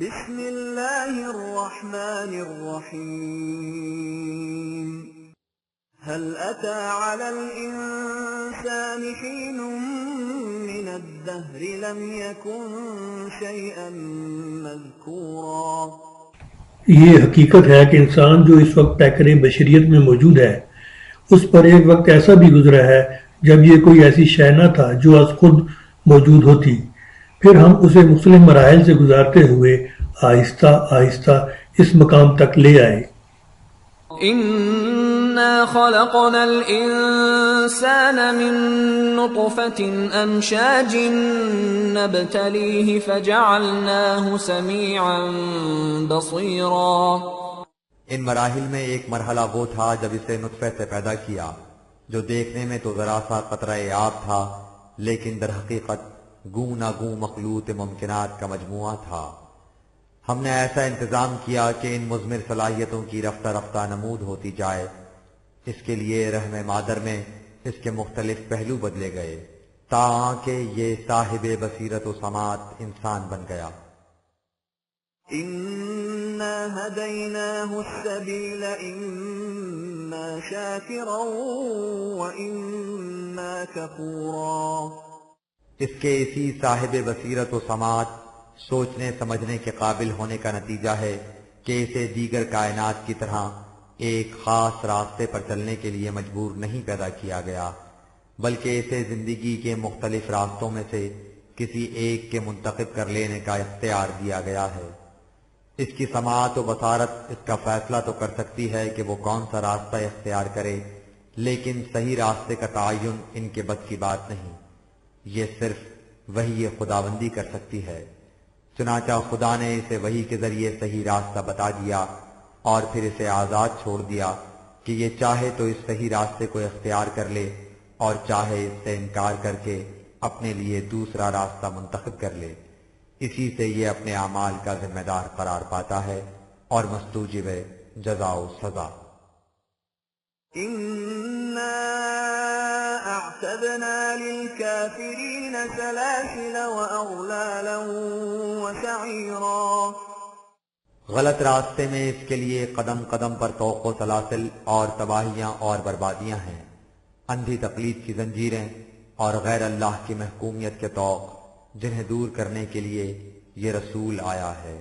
بسم اللہ الرحمن الرحیم هل أتى على الإنسان حين من الدهر لم يكن شيئا مذكورا۔ یہ حقیقت ہے کہ انسان جو اس وقت پیکر بشریت میں موجود ہے اس پر ایک وقت ایسا بھی گزرا ہے جب یہ کوئی ایسی شے نہ تھا جو از خود موجود ہوتی، پھر ہم اسے مختلف مراحل سے گزارتے ہوئے آہستہ آہستہ اس مقام تک لے آئے۔ اِنَّا خَلَقْنَا الْإِنسَانَ مِن نُّطْفَةٍ أَمْشَاجٍ نَبْتَلِيهِ فَجَعَلْنَاهُ سَمِيعًا بَصِيرًا۔ ان مراحل میں ایک مرحلہ وہ تھا جب اسے نطفے سے پیدا کیا، جو دیکھنے میں تو ذرا سا قطرہ آب تھا، لیکن در حقیقت گوں نہ گوں مخلوط ممکنات کا مجموعہ تھا۔ ہم نے ایسا انتظام کیا کہ ان مضمر صلاحیتوں کی رفتہ رفتہ نمود ہوتی جائے۔ اس کے لیے رحم مادر میں اس کے مختلف پہلو بدلے گئے تاکہ یہ صاحب بصیرت و سماعت انسان بن گیا۔ إنا هديناه السبيل إما شاكرا وإما كفورا۔ اس کے اسی صاحب بصیرت و سماعت سوچنے سمجھنے کے قابل ہونے کا نتیجہ ہے کہ اسے دیگر کائنات کی طرح ایک خاص راستے پر چلنے کے لیے مجبور نہیں پیدا کیا گیا، بلکہ اسے زندگی کے مختلف راستوں میں سے کسی ایک کے منتخب کر لینے کا اختیار دیا گیا ہے۔ اس کی سماعت و بصارت اس کا فیصلہ تو کر سکتی ہے کہ وہ کون سا راستہ اختیار کرے، لیکن صحیح راستے کا تعین ان کے بس کی بات نہیں، یہ صرف وحی خداوندی کر سکتی ہے۔ چنانچہ خدا نے اسے وحی کے ذریعے صحیح راستہ بتا دیا اور پھر اسے آزاد چھوڑ دیا کہ یہ چاہے تو اس صحیح راستے کو اختیار کر لے اور چاہے اس سے انکار کر کے اپنے لیے دوسرا راستہ منتخب کر لے۔ اسی سے یہ اپنے اعمال کا ذمہ دار قرار پاتا ہے اور مستوجب جزا و سزا۔ إنا أعتدنا للكافرين سلاسل وأغلالا وسعيرا۔ غلط راستے میں اس کے لیے قدم قدم پر طوق و سلاسل اور تباہیاں اور بربادیاں ہیں، اندھی تقلید کی زنجیریں اور غیر اللہ کی محکومیت کے طوق جنہیں دور کرنے کے لیے یہ رسول آیا ہے۔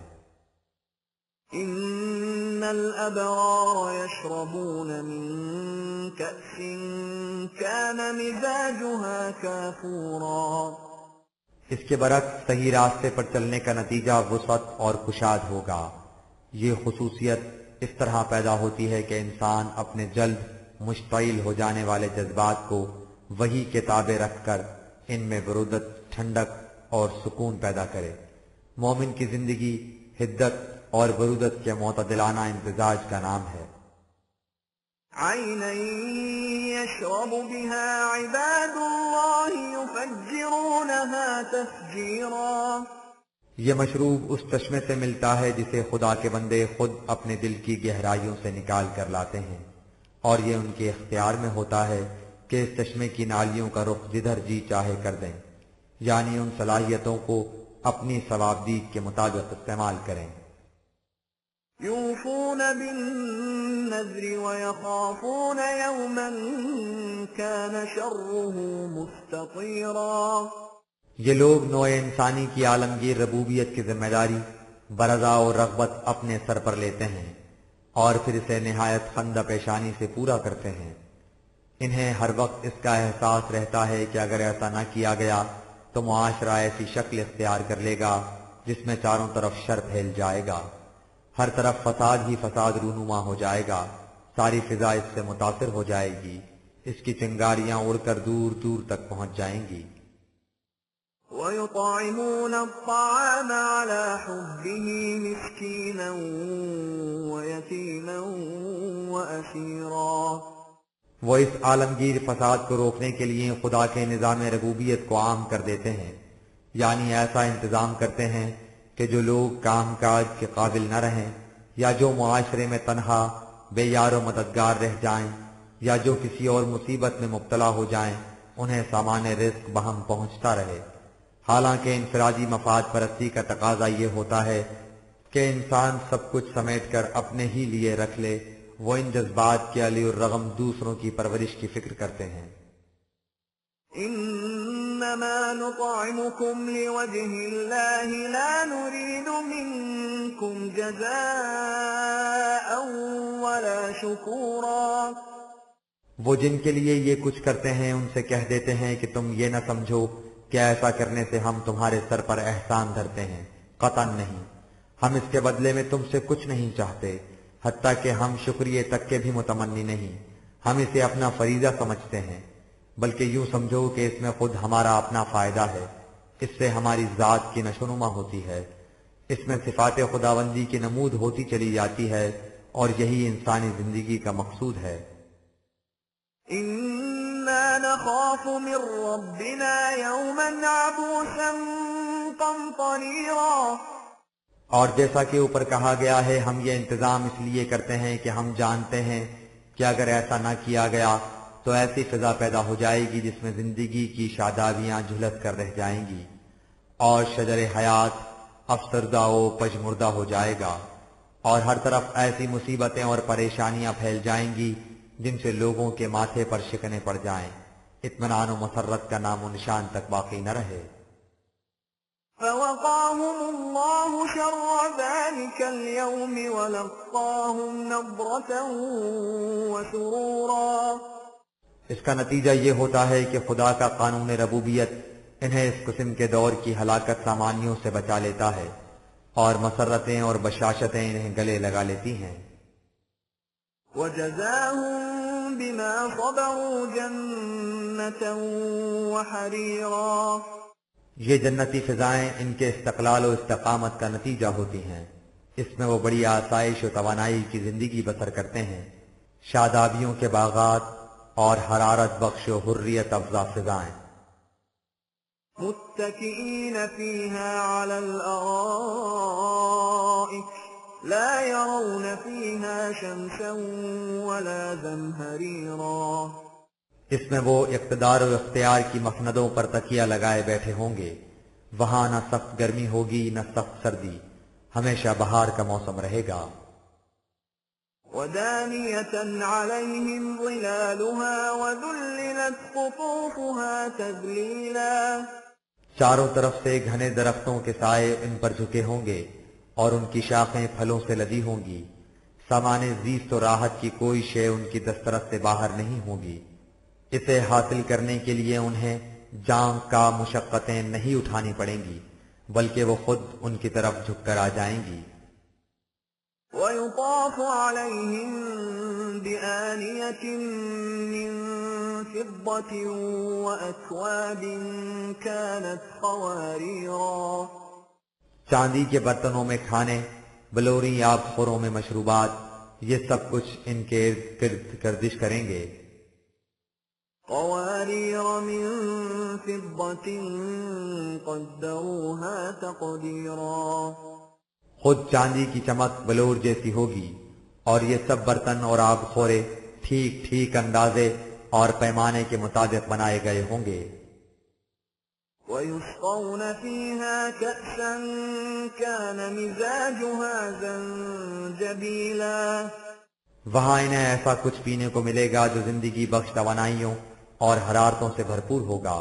إن الأبرار يشربون من كأس كان مزاجها كافورا۔ اس کے برعکس صحیح راستے پر چلنے کا نتیجہ وسعت اور کشاد ہوگا۔ یہ خصوصیت اس طرح پیدا ہوتی ہے کہ انسان اپنے جلد مشتعل ہو جانے والے جذبات کو وحی کے تابع رکھ کر ان میں برودت، ٹھنڈک اور سکون پیدا کرے۔ مومن کی زندگی حدت اور برودت کے معتدلانہ امتزاج کا نام ہے۔ عينا يشرب بها عباد الله يفجرونها تفجيرا۔ یہ مشروب اس چشمے سے ملتا ہے جسے خدا کے بندے خود اپنے دل کی گہرائیوں سے نکال کر لاتے ہیں، اور یہ ان کے اختیار میں ہوتا ہے کہ اس چشمے کی نالیوں کا رخ جدھر جی چاہے کر دیں، یعنی ان صلاحیتوں کو اپنی ثوابدید کے مطابق استعمال کریں۔ يوفون بالنذر ويخافون يوما كان شره مستطيرا۔ یہ لوگ نوع انسانی کی عالمگیر ربوبیت کی ذمہ داری برضا و رغبت اپنے سر پر لیتے ہیں اور پھر اسے نہایت خندہ پیشانی سے پورا کرتے ہیں۔ انہیں ہر وقت اس کا احساس رہتا ہے کہ اگر ایسا نہ کیا گیا تو معاشرہ ایسی شکل اختیار کر لے گا جس میں چاروں طرف شر پھیل جائے گا، ہر طرف فساد ہی فساد رونما ہو جائے گا، ساری فضا اس سے متاثر ہو جائے گی، اس کی چنگاریاں اڑ کر دور دور تک پہنچ جائیں گی۔ ويطعمون الطعام على حبه مسكينا ويتيما وأسيرا۔ وہ اس عالمگیر فساد کو روکنے کے لیے خدا کے نظام ربوبیت کو عام کر دیتے ہیں، یعنی ایسا انتظام کرتے ہیں کہ جو لوگ کام کاج کے قابل نہ رہیں یا جو معاشرے میں تنہا بے یار و مددگار رہ جائیں یا جو کسی اور مصیبت میں مبتلا ہو جائیں انہیں سامان رزق بہم پہنچتا رہے۔ حالانکہ انفرادی مفاد پرستی کا تقاضا یہ ہوتا ہے کہ انسان سب کچھ سمیٹ کر اپنے ہی لیے رکھ لے، وہ ان جذبات کے علی الرغم دوسروں کی پرورش کی فکر کرتے ہیں۔ إنما نطعمكم لوجه الله لا نريد منكم جزاء ولا شكورا۔ وہ جن کے لیے یہ کچھ کرتے ہیں ان سے کہہ دیتے ہیں کہ تم یہ نہ سمجھو کہ ایسا کرنے سے ہم تمہارے سر پر احسان دھرتے ہیں، قطعاً نہیں، ہم اس کے بدلے میں تم سے کچھ نہیں چاہتے، حتیٰ کہ ہم شکریہ تک کے بھی متمنی نہیں، ہم اسے اپنا فریضہ سمجھتے ہیں، بلکہ یوں سمجھو کہ اس میں خود ہمارا اپنا فائدہ ہے، اس سے ہماری ذات کی نشوونما ہوتی ہے، اس میں صفات خداوندی کی نمود ہوتی چلی جاتی ہے، اور یہی انسانی زندگی کا مقصود ہے۔ إنا نخاف من ربنا يوما عبوسا قمطريرا۔ اور جیسا کہ اوپر کہا گیا ہے، ہم یہ انتظام اس لیے کرتے ہیں کہ ہم جانتے ہیں کہ اگر ایسا نہ کیا گیا تو ایسی فضا پیدا ہو جائے گی جس میں زندگی کی شادابیاں جھلس کر رہ جائیں گی، اور شجر حیات افسردہ و پژمردہ ہو جائے گا، اور ہر طرف ایسی مصیبتیں اور پریشانیاں پھیل جائیں گی جن سے لوگوں کے ماتھے پر شکنیں پڑ جائیں، اطمینان و مسرت کا نام و نشان تک باقی نہ رہے۔ فوقاهم الله شر ذلك اليوم ولقاهم نضرة وسرورا۔ اس کا نتیجہ یہ ہوتا ہے کہ خدا کا قانون ربوبیت انہیں اس قسم کے دور کی ہلاکت سامانیوں سے بچا لیتا ہے، اور مسرتیں اور بشاشتیں انہیں گلے لگا لیتی ہیں۔ وجزاهم بما صبروا جنة وحريرا۔ یہ جنتی فضائیں ان کے استقلال و استقامت کا نتیجہ ہوتی ہیں، اس میں وہ بڑی آسائش و توانائی کی زندگی بسر کرتے ہیں، شادابیوں کے باغات اور حرارت بخش و حریت افزا فضائیں۔ متكئين فيها على الأرائك لا يرون فيها شمسا ولا زمهريرا۔ اس میں وہ اقتدار و اختیار کی مسندوں پر تکیہ لگائے بیٹھے ہوں گے، وہاں نہ سخت گرمی ہوگی نہ سخت سردی، ہمیشہ بہار کا موسم رہے گا۔ ودانية عليهم ظلالها وذللت قطوفها تذليلا۔ چاروں طرف سے گھنے درختوں کے سائے ان پر جھکے ہوں گے، اور ان کی شاخیں پھلوں سے لدی ہوں گی، سامان زیست و راحت کی کوئی شے ان کی دسترس سے باہر نہیں ہوگی، اسے حاصل کرنے کے لیے انہیں جان کا مشقتیں نہیں اٹھانی پڑیں گی، بلکہ وہ خود ان کی طرف جھک کر آ جائیں گی۔ ويطاف عليهم بآنية من فضة وأكواب كانت قواريرا۔ چاندی کے برتنوں میں کھانے، بلوری آب خوروں میں مشروبات، یہ سب کچھ ان کے ارد گرد گردش کریں گے۔ قوارير من فضة قدروها تقديرا۔ خود چاندی کی چمک بلور جیسی ہوگی، اور یہ سب برتن اور آب خورے ٹھیک ٹھیک اندازے اور پیمانے کے مطابق بنائے گئے ہوں گے۔ ويسقون فيها كأسا كان مزاجها زنجبيلا۔ وہاں انہیں ایسا کچھ پینے کو ملے گا جو زندگی بخش توانائیوں اور حرارتوں سے بھرپور ہوگا،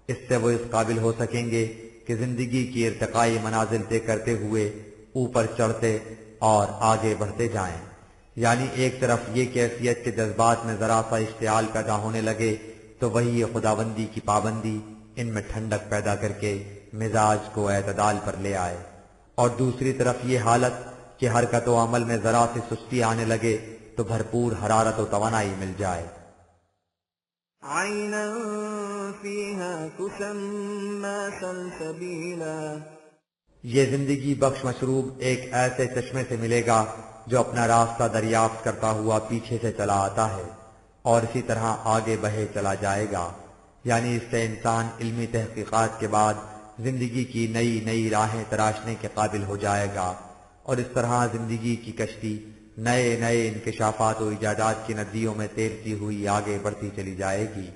اس سے وہ اس قابل ہو سکیں گے کہ زندگی کی ارتقائی منازل طے کرتے ہوئے اوپر چڑھتے اور آگے بڑھتے جائیں۔ یعنی ایک طرف یہ کیفیت کے جذبات میں ذرا سا اشتعال پیدا ہونے لگے تو وہی یہ خداوندی کی پابندی ان میں ٹھنڈک پیدا کر کے مزاج کو اعتدال پر لے آئے، اور دوسری طرف یہ حالت کہ حرکت و عمل میں ذرا سی سستی آنے لگے تو بھرپور حرارت و توانائی مل جائے۔ عينا فيها تسمى سلسبيلا۔ یہ زندگی بخش مشروب ایک ایسے چشمے سے ملے گا جو اپنا راستہ دریافت کرتا ہوا پیچھے سے چلا آتا ہے اور اسی طرح آگے بڑھے چلا جائے گا، یعنی اس سے انسان علمی تحقیقات کے بعد زندگی کی نئی نئی راہیں تراشنے کے قابل ہو جائے گا، اور اس طرح زندگی کی کشتی نئے نئے انکشافات و ایجادات کی ندیوں میں تیرتی ہوئی آگے بڑھتی چلی جائے گی۔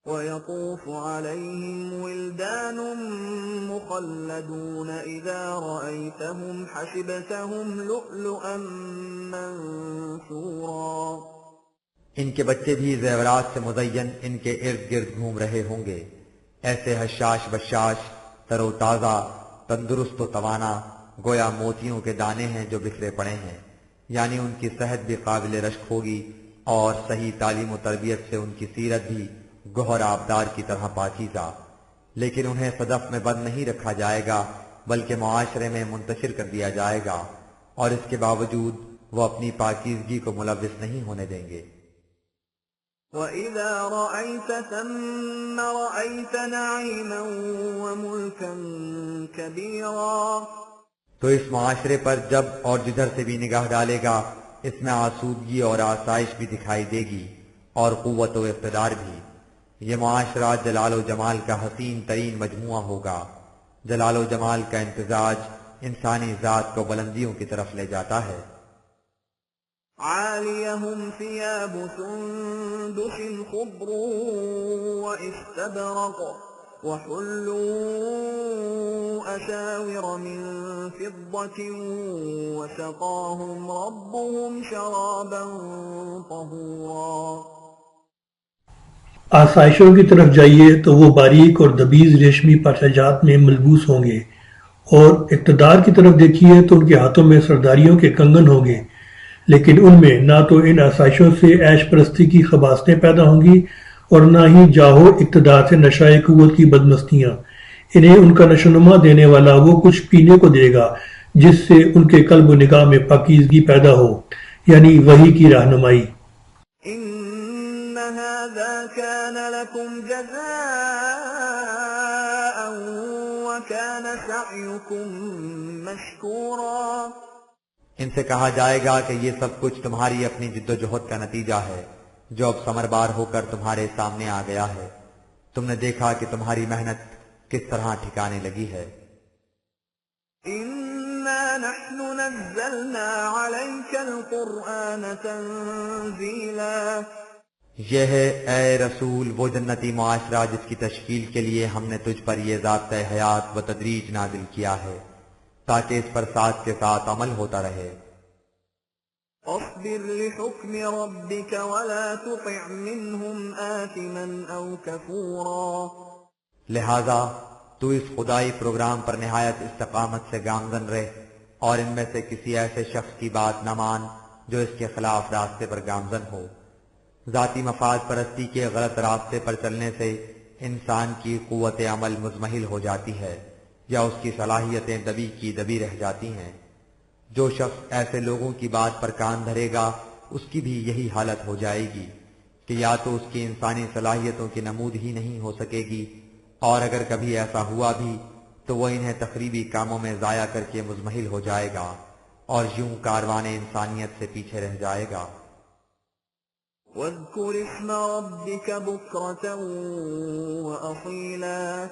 ويطوف عليهم ولدان مخلدون إذا رأيتهم حسبتهم لؤلؤا منثورا ان کے بچے بھی زیورات سے مزین ان کے ارد گرد گھوم رہے ہوں گے، ایسے حشاش بشاش، تر و تازہ، تندرست و توانا، گویا موتیوں کے دانے ہیں جو بکھرے پڑے ہیں، یعنی ان کی صحت بھی قابل رشک ہوگی اور صحیح تعلیم و تربیت سے ان کی سیرت بھی گوہر آبدار کی طرح پاکیزہ، لیکن انہیں صدف میں بند نہیں رکھا جائے گا بلکہ معاشرے میں منتشر کر دیا جائے گا، اور اس کے باوجود وہ اپنی پاکیزگی کو ملوث نہیں ہونے دیں گے۔ وَإِذَا رَأَيْتَ ثَمَّ رَأَيْتَ نَعِيمًا وَمُلْكًا كَبِيرًا تو اس معاشرے پر جب اور جدھر سے بھی نگاہ ڈالے گا اس میں آسودگی اور آسائش بھی دکھائی دے گی اور قوت و اقتدار بھی۔ یہ معاشرہ جلال و جمال کا حسین ترین مجموعہ ہوگا۔ جلال و جمال کا امتزاج انسانی ذات کو بلندیوں کی طرف لے جاتا ہے۔ عَالِيَهُمْ ثِيَابُ سُنْدُسٍ خُضْرٌ وَإِسْتَبْرَقٌ وَحُلُّوا أَسَاوِرَ مِنْ فِضَّةٍ وَسَقَاهُمْ رَبُّهُمْ شَرَابًا طَهُورًا۔ آسائشوں کی طرف جائیے تو وہ باریک اور دبیز ریشمی پرچاجات میں ملبوس ہوں گے، اور اقتدار کی طرف دیکھیے تو ان کے ہاتھوں میں سرداریوں کے کنگن ہوں گے، لیکن ان میں نہ تو ان آسائشوں سے عیش پرستی کی خباستیں پیدا ہوں گی اور نہ ہی جاہو اقتدار سے نشۂ قوت کی بدمستیاں۔ انہیں ان کا نشوونما دینے والا وہ کچھ پینے کو دے گا جس سے ان کے قلب و نگاہ میں پاکیزگی پیدا ہو، یعنی وحی کی رہنمائی۔ إِنَّ هَذَا كَانَ لَكُمْ جَزَاءً وَكَانَ سَعْيُكُمْ مَشْكُورًا۔ ان سے کہا جائے گا کہ یہ سب کچھ تمہاری اپنی جد و جہد کا نتیجہ ہے جو اب ثمربار ہو کر تمہارے سامنے آ گیا ہے۔ تم نے دیکھا کہ تمہاری محنت کس طرح ٹھکانے لگی ہے۔ إِنَّا نَحْنُ نَزَّلْنَا عَلَيْكَ الْقُرْآنَ تَنزِيلًا۔ یہ ہے اے رسول وہ جنتی معاشرہ جس کی تشکیل کے لیے ہم نے تجھ پر یہ ضابطۂ حیات و تدریج نازل کیا ہے تاکہ اس پر ساتھ کے ساتھ عمل ہوتا رہے۔ اصبر لحکم ربک ولا تطع منهم آثما او کفورا۔ لہذا تو اس خدائی پروگرام پر نہایت استقامت سے گامزن رہ اور ان میں سے کسی ایسے شخص کی بات نہ مان جو اس کے خلاف راستے پر گامزن ہو۔ ذاتی مفاد پرستی کے غلط راستے پر چلنے سے انسان کی قوت عمل مزمحل ہو جاتی ہے یا اس کی صلاحیتیں دبی کی دبی رہ جاتی ہیں۔ جو شخص ایسے لوگوں کی بات پر کان دھرے گا اس کی بھی یہی حالت ہو جائے گی کہ یا تو اس کی انسانی صلاحیتوں کی نمود ہی نہیں ہو سکے گی، اور اگر کبھی ایسا ہوا بھی تو وہ انہیں تخریبی کاموں میں ضائع کر کے مزمحل ہو جائے گا اور یوں کاروان انسانیت سے پیچھے رہ جائے گا۔ واذکر اسم ربک بکرة وأصیلا۔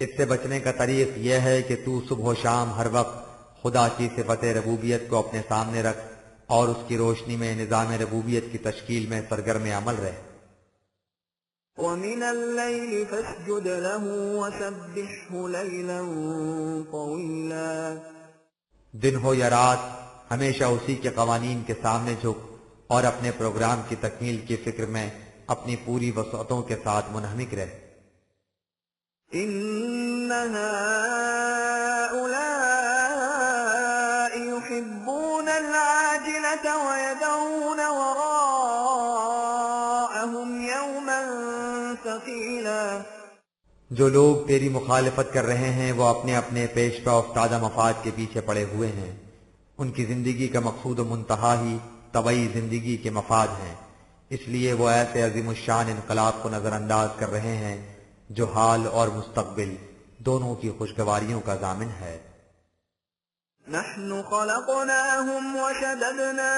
اس سے بچنے کا طریق یہ ہے کہ تو صبح و شام ہر وقت خدا کی صفت ربوبیت کو اپنے سامنے رکھ اور اس کی روشنی میں نظام ربوبیت کی تشکیل میں سرگرم عمل رہ۔ وَمِنَ اللَّيْلِ فَاسْجُدْ لَهُ وَسَبِّحْهُ لَيْلًا طَوِيلًا۔ دن ہو یا رات ہمیشہ اسی کے قوانین کے سامنے جھک اور اپنے پروگرام کی تکمیل کی فکر میں اپنی پوری وسعتوں کے ساتھ منہمک رہ۔ إِنَّ هَؤُلَاءِ يُحِبُّونَ الْعَاجِلَةَ وَيَذَرُونَ وَرَاءَهُمْ يَوْمًا ثَقِيلًا۔ جو لوگ تیری مخالفت کر رہے ہیں وہ اپنے اپنے پیش پا افتادہ مفاد کے پیچھے پڑے ہوئے ہیں۔ ان کی زندگی کا مقصود و منتہا ہی طبعی زندگی کے مفاد ہیں، اس لیے وہ ایسے عظیم الشان انقلاب کو نظر انداز کر رہے ہیں جو حال اور مستقبل دونوں کی خوشگواریوں کا ضامن ہے۔ نحن خلقناهم وشددنا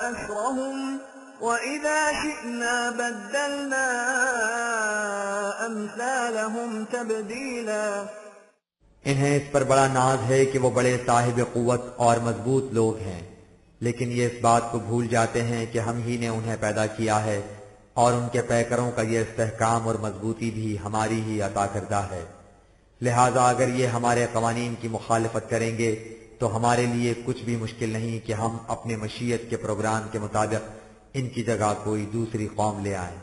أسرهم وإذا شئنا بدلنا أمثالهم تبديلا۔ انہیں اس پر بڑا ناز ہے کہ وہ بڑے صاحب قوت اور مضبوط لوگ ہیں، لیکن یہ اس بات کو بھول جاتے ہیں کہ ہم ہی نے انہیں پیدا کیا ہے اور ان کے پیکروں کا یہ استحکام اور مضبوطی بھی ہماری ہی عطا کردہ ہے، لہذا اگر یہ ہمارے قوانین کی مخالفت کریں گے تو ہمارے لیے کچھ بھی مشکل نہیں کہ ہم اپنے مشیت کے پروگرام کے مطابق ان کی جگہ کوئی دوسری قوم لے آئیں۔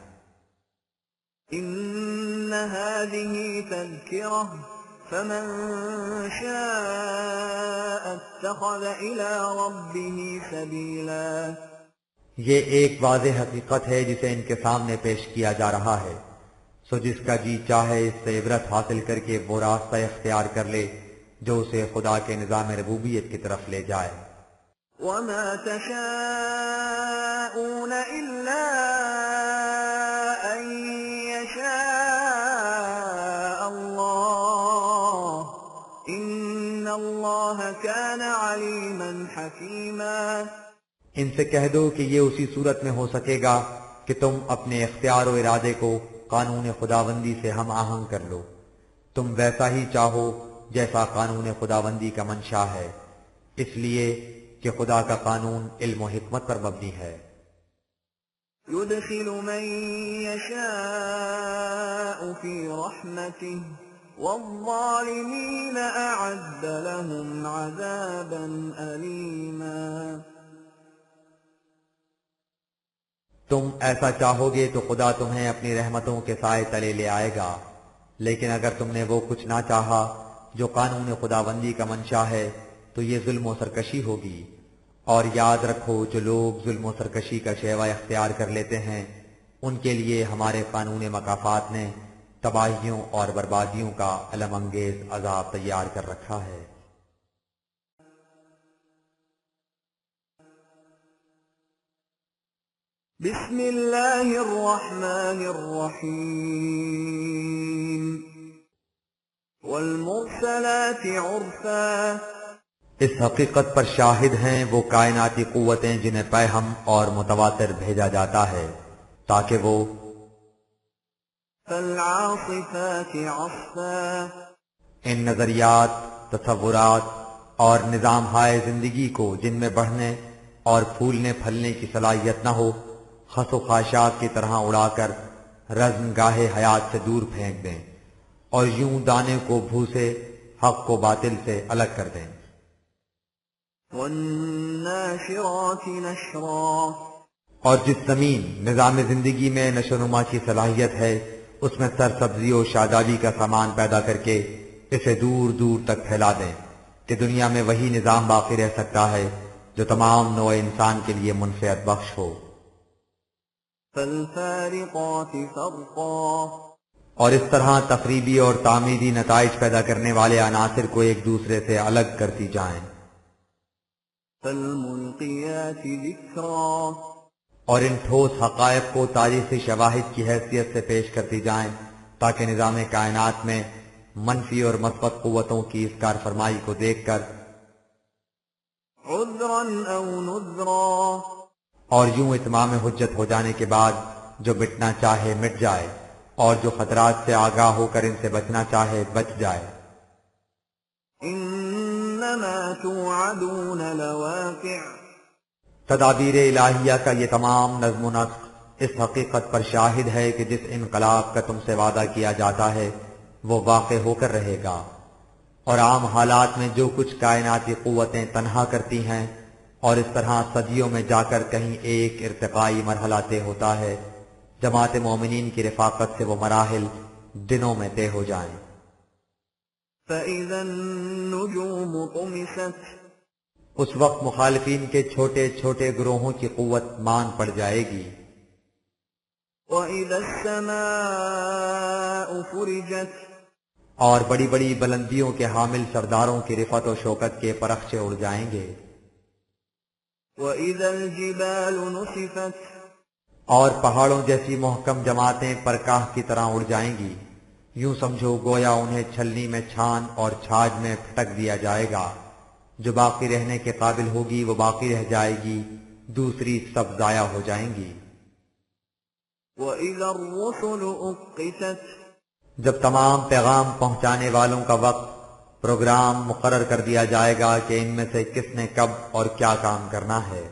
إن هذه تذكرة فمن شاء اتخذ إلى ربه سبيلا، یہ ایک واضح حقیقت ہے جسے ان کے سامنے پیش کیا جا رہا ہے، سو جس کا جی چاہے اس سے عبرت حاصل کر کے وہ راستہ اختیار کر لے جو اسے خدا کے نظام ربوبیت کی طرف لے جائے۔ وما تشاءون إلا أن يشاء الله إن الله كان عليما حكيما۔ ان سے کہہ دو کہ یہ اسی صورت میں ہو سکے گا کہ تم اپنے اختیار و ارادے کو قانون خداوندی سے ہم آہنگ کر لو، تم ویسا ہی چاہو جیسا قانون خداوندی کا منشا ہے، اس لیے کہ خدا کا قانون علم و حکمت پر مبنی ہے۔ يدخل من يشاء في رحمته والظالمين أعد لهم عذابا أليما۔ تم ایسا چاہو گے تو خدا تمہیں اپنی رحمتوں کے سائے تلے لے آئے گا، لیکن اگر تم نے وہ کچھ نہ چاہا جو قانون خداوندی کا منشا ہے تو یہ ظلم و سرکشی ہوگی، اور یاد رکھو جو لوگ ظلم و سرکشی کا شیوا اختیار کر لیتے ہیں ان کے لیے ہمارے قانون مکافات نے تباہیوں اور بربادیوں کا الم انگیز عذاب تیار کر رکھا ہے۔ بسم اللہ الرحمن الرحیم والمرسلات عرفا، اس حقیقت پر شاہد ہیں وہ کائناتی قوتیں جنہیں پیہم اور متواتر بھیجا جاتا ہے تاکہ وہ فالعاصفات عصفا، ان نظریات، تصورات اور نظام ہائے زندگی کو جن میں بڑھنے اور پھولنے پھلنے کی صلاحیت نہ ہو خس و خاشاک کی طرح اڑا کر رزم گاہے حیات سے دور پھینک دیں، اور یوں دانے کو بھوسے حق کو باطل سے الگ کر دیں۔ والناشرات نشرا، اور جس زمین نظام زندگی میں نشو و نما کی صلاحیت ہے اس میں سرسبزی و شادابی کا سامان پیدا کر کے اسے دور دور تک پھیلا دیں کہ دنیا میں وہی نظام باقی رہ سکتا ہے جو تمام نوع انسان کے لیے منفعت بخش ہو۔ فالفارقات فرقا، اور اس طرح تقریبی اور تعمیری نتائج پیدا کرنے والے عناصر کو ایک دوسرے سے الگ کرتی جائیں۔ فالملقیات ذکرا، اور ان ٹھوس حقائق کو تاریخی شواہد کی حیثیت سے پیش کرتی جائیں تاکہ نظام کائنات میں منفی اور مثبت قوتوں کی اس کار فرمائی کو دیکھ کر عذرا او نذرا، اور یوں اتمام حجت ہو جانے کے بعد جو مٹنا چاہے مٹ جائے اور جو خطرات سے آگاہ ہو کر ان سے بچنا چاہے بچ جائے۔ انما توعدون لواقع، تدابیر الہیہ کا یہ تمام نظم و نسق اس حقیقت پر شاہد ہے کہ جس انقلاب کا تم سے وعدہ کیا جاتا ہے وہ واقع ہو کر رہے گا، اور عام حالات میں جو کچھ کائناتی قوتیں تنہا کرتی ہیں اور اس طرح صدیوں میں جا کر کہیں ایک ارتقائی مرحلہ طے ہوتا ہے، جماعت مومنین کی رفاقت سے وہ مراحل دنوں میں طے ہو جائیں۔ فَإِذَا النُّجُومُ طُمِسَتْ، اس وقت مخالفین کے چھوٹے چھوٹے گروہوں کی قوت مان پڑ جائے گی۔ وَإِذَا السَّمَاءُ فُرِجَتْ، اور بڑی بڑی بلندیوں کے حامل سرداروں کی رفعت و شوکت کے پرخچے اڑ جائیں گے۔ وَإِذَا الْجِبَالُ نُسِفَتْ، اور پہاڑوں جیسی محکم جماعتیں پرکاہ کی طرح اڑ جائیں گی، یوں سمجھو گویا انہیں چھلنی میں چھان اور چھاج میں پھٹک دیا جائے گا، جو باقی رہنے کے قابل ہوگی وہ باقی رہ جائے گی، دوسری سب ضائع ہو جائیں گی۔ وَإِذَا الرُّسُلُ أُقِّتَتْ، جب تمام پیغام پہنچانے والوں کا وقت پروگرام مقرر کر دیا جائے گا کہ ان میں سے کس نے کب اور کیا کام کرنا ہے۔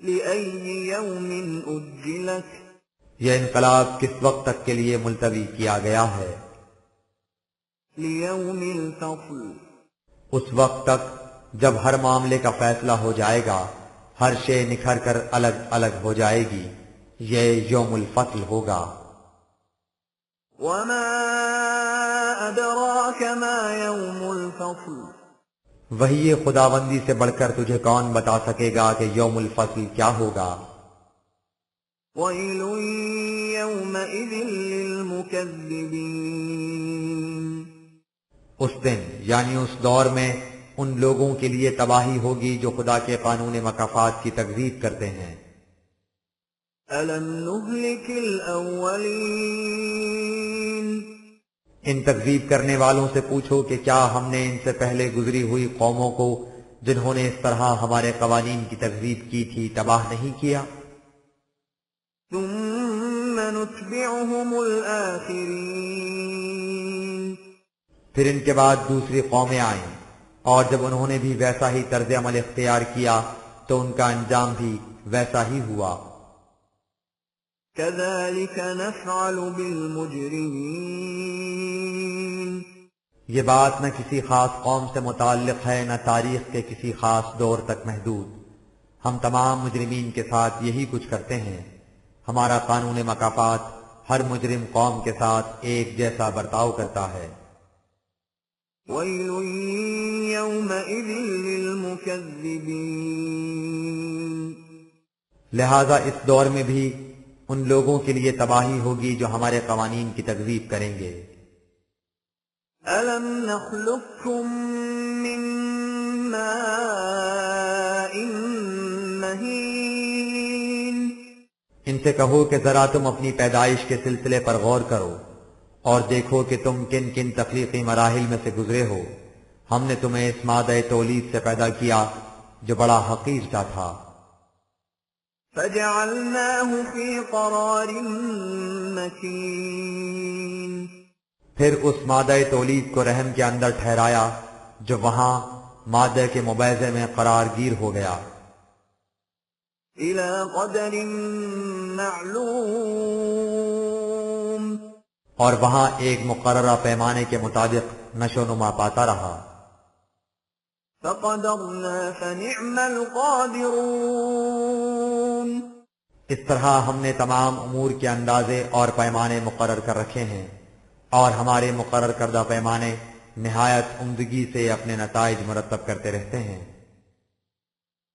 لأي يوم أجلت یہ انقلاب کس وقت تک کے لیے ملتوی کیا گیا ہے؟ ليوم الفصل اس وقت تک جب ہر معاملے کا فیصلہ ہو جائے گا، ہر شے نکھر کر الگ الگ ہو جائے گی، یہ یوم الفصل ہوگا۔ وما أدراك ما يوم الفصل وہی خداوندی سے بڑھ کر تجھے کون بتا سکے گا کہ یوم الفصل کیا ہوگا؟ ويل يومئذ للمكذبين اس دن یعنی اس دور میں ان لوگوں کے لیے تباہی ہوگی جو خدا کے قانون مکافات کی تکذیب کرتے ہیں۔ ألم نهلك الأولين ان تکذیب کرنے والوں سے پوچھو کہ کیا ہم نے ان سے پہلے گزری ہوئی قوموں کو جنہوں نے اس طرح ہمارے قوانین کی تکذیب کی تھی تباہ نہیں کیا؟ ثم نتبعهم الآخرين پھر ان کے بعد دوسری قومیں آئیں، اور جب انہوں نے بھی ویسا ہی طرز عمل اختیار کیا تو ان کا انجام بھی ویسا ہی ہوا۔ كذلك نفعل بالمجرمين یہ بات نہ کسی خاص قوم سے متعلق ہے نہ تاریخ کے کسی خاص دور تک محدود، ہم تمام مجرمین کے ساتھ یہی کچھ کرتے ہیں۔ ہمارا قانون مکافات ہر مجرم قوم کے ساتھ ایک جیسا برتاؤ کرتا ہے۔ ويل يومئذ للمكذبين لہذا اس دور میں بھی ان لوگوں کے لیے تباہی ہوگی جو ہمارے قوانین کی تکذیب کریں گے۔ ألم نخلقكم من ماء مهين ان سے کہو کہ ذرا تم اپنی پیدائش کے سلسلے پر غور کرو اور دیکھو کہ تم کن کن تخلیقی مراحل میں سے گزرے ہو۔ ہم نے تمہیں اس مادہ تولید سے پیدا کیا جو بڑا حقیر سا تھا۔ فجعلناه في قرار مكين پھر اس مادہ تولید کو رحم کے اندر ٹھہرایا جو وہاں مادہ کے مباحثے میں قرار گیر ہو گیا۔ إلى قدر معلوم اور وہاں ایک مقررہ پیمانے کے مطابق نشو و نما پاتا رہا۔ فقدرنا فنعم القادرون اس طرح ہم نے تمام امور کے اندازے اور پیمانے مقرر کر رکھے ہیں، اور ہمارے مقرر کردہ پیمانے نہایت عمدگی سے اپنے نتائج مرتب کرتے رہتے ہیں۔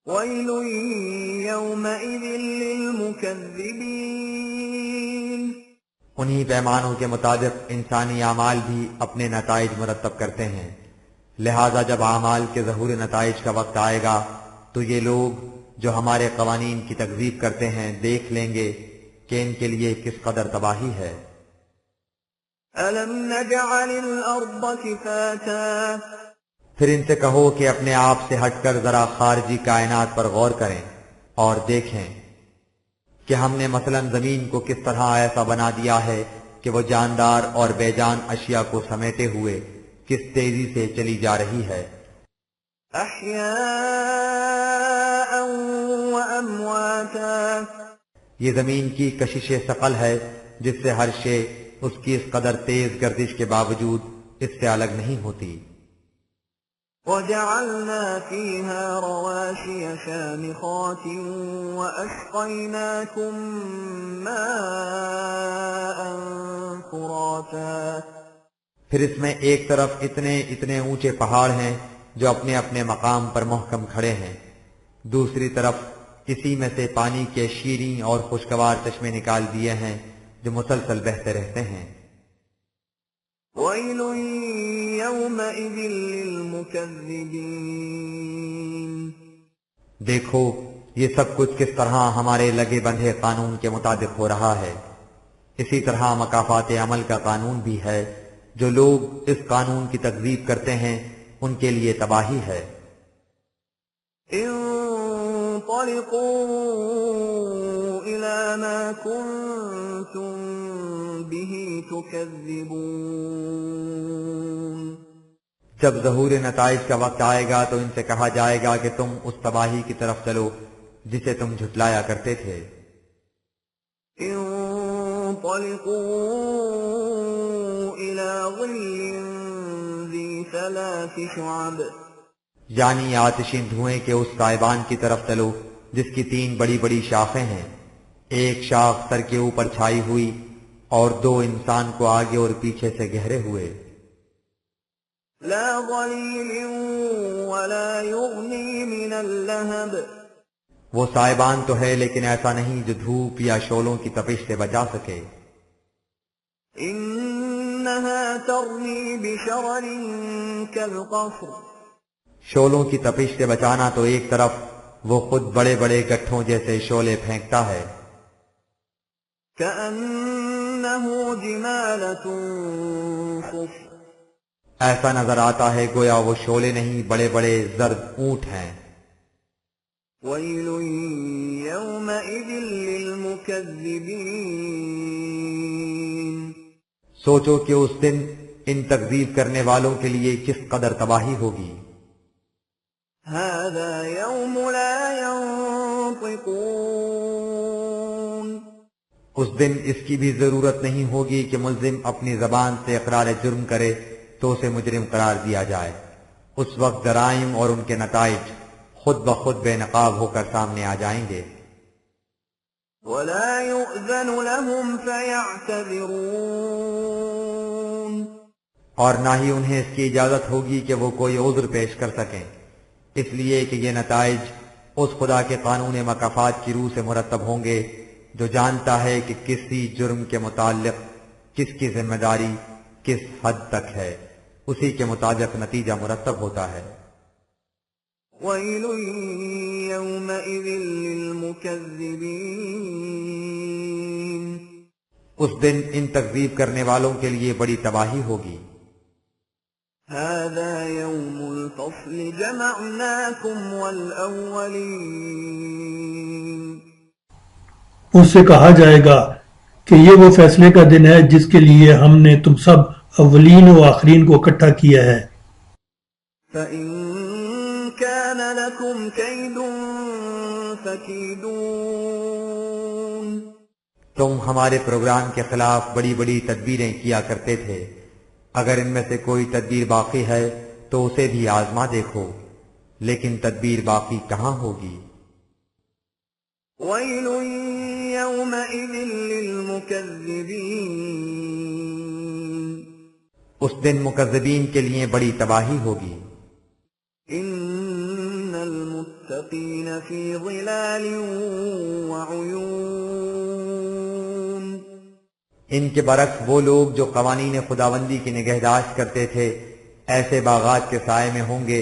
ويل يومئذ للمكذبين انہی پیمانوں کے مطابق انسانی اعمال بھی اپنے نتائج مرتب کرتے ہیں، لہذا جب اعمال کے ظہور نتائج کا وقت آئے گا تو یہ لوگ جو ہمارے قوانین کی تکذیب کرتے ہیں دیکھ لیں گے کہ ان کے لیے کس قدر تباہی ہے۔ ألم نجعل الأرض كفاتا پھر ان سے کہو کہ اپنے آپ سے ہٹ کر ذرا خارجی کائنات پر غور کریں اور دیکھیں کہ ہم نے مثلا زمین کو کس طرح ایسا بنا دیا ہے کہ وہ جاندار اور بے جان اشیاء کو سمیٹے ہوئے کس تیزی سے چلی جا رہی ہے۔ أحياء وأمواتا یہ زمین کی کشش ثقل ہے جس سے ہر شے اس کی اس قدر تیز گردش کے باوجود اس سے الگ نہیں ہوتی۔ وجعلنا فيها رواسي شامخات وأسقيناكم ماء فراتا پھر اس میں ایک طرف اتنے اونچے پہاڑ ہیں جو اپنے اپنے مقام پر محکم کھڑے ہیں، دوسری طرف اسی میں سے پانی کے شیریں اور خوشگوار چشمے نکال دیے ہیں جو مسلسل بہتے رہتے ہیں۔ ويل يومئذ للمكذبين دیکھو یہ سب کچھ کس طرح ہمارے لگے بندھے قانون کے مطابق ہو رہا ہے۔ اسی طرح مکافات عمل کا قانون بھی ہے، جو لوگ اس قانون کی تکذیب کرتے ہیں ان کے لیے تباہی ہے۔ انطلقوا إلى ما كنتم به تكذبون جب ظہور نتائج کا وقت آئے گا تو ان سے کہا جائے گا کہ تم اس تباہی کی طرف چلو جسے تم جھٹلایا کرتے تھے۔ انطلقوا إلى ظل ذي 3 شعب یعنی آتشین دھوئیں کے اس سائبان کی طرف چلو جس کی 3 بڑی بڑی شاخیں ہیں، ایک شاخ سر کے اوپر چھائی ہوئی اور 2 انسان کو آگے اور پیچھے سے گہرے ہوئے، لا ظليل ولا يغني من اللهب وہ سائبان تو ہے لیکن ایسا نہیں جو دھوپ یا شعلوں کی تپش سے بچا سکے، إنها ترمي بشرر كالقصر شعلوں کی تپش سے بچانا تو ایک طرف، وہ خود بڑے بڑے گٹھوں جیسے شعلے پھینکتا ہے، كأنه جمالة صفر ایسا نظر آتا ہے گویا وہ شعلے نہیں بڑے بڑے زرد اونٹ ہیں۔ ويل يومئذ للمكذبين سوچو کہ اس دن ان تکذیب کرنے والوں کے لیے کس قدر تباہی ہوگی۔ هذا يوم لا ينطقون اس دن اس کی بھی ضرورت نہیں ہوگی کہ ملزم اپنی زبان سے اقرار جرم کرے تو اسے مجرم قرار دیا جائے، اس وقت جرائم اور ان کے نتائج خود بخود بے نقاب ہو کر سامنے آ جائیں گے۔ ولا يؤذن لهم فيعتذرون اور نہ ہی انہیں اس کی اجازت ہوگی کہ وہ کوئی عذر پیش کر سکیں، اس لیے کہ یہ نتائج اس خدا کے قانون مکافات کی روح سے مرتب ہوں گے جو جانتا ہے کہ کسی جرم کے متعلق کس کی ذمہ داری کس حد تک ہے، اسی کے مطابق نتیجہ مرتب ہوتا ہے۔ ويل يومئذ للمكذبين اس دن ان تکذیب کرنے والوں کے لیے بڑی تباہی ہوگی۔ هذا يوم الفصل جمعناكم والأولين اس سے کہا جائے گا کہ یہ وہ فیصلے کا دن ہے جس کے لیے ہم نے تم سب اولین و آخرین کو اکٹھا کیا ہے۔ فإن كان لكم كيد فكيدون تم ہمارے پروگرام کے خلاف بڑی بڑی تدبیریں کیا کرتے تھے، اگر ان میں سے کوئی تدبیر باقی ہے تو اسے بھی آزما دیکھو، لیکن تدبیر باقی کہاں ہوگی۔ ويل يومئذ للمكذبين اس دن مکذبین کے لیے بڑی تباہی ہوگی۔ إن المتقين في ظلال وعيون ان کے برعکس وہ لوگ جو قوانین خداوندی کی نگہداشت کرتے تھے ایسے باغات کے سائے میں ہوں گے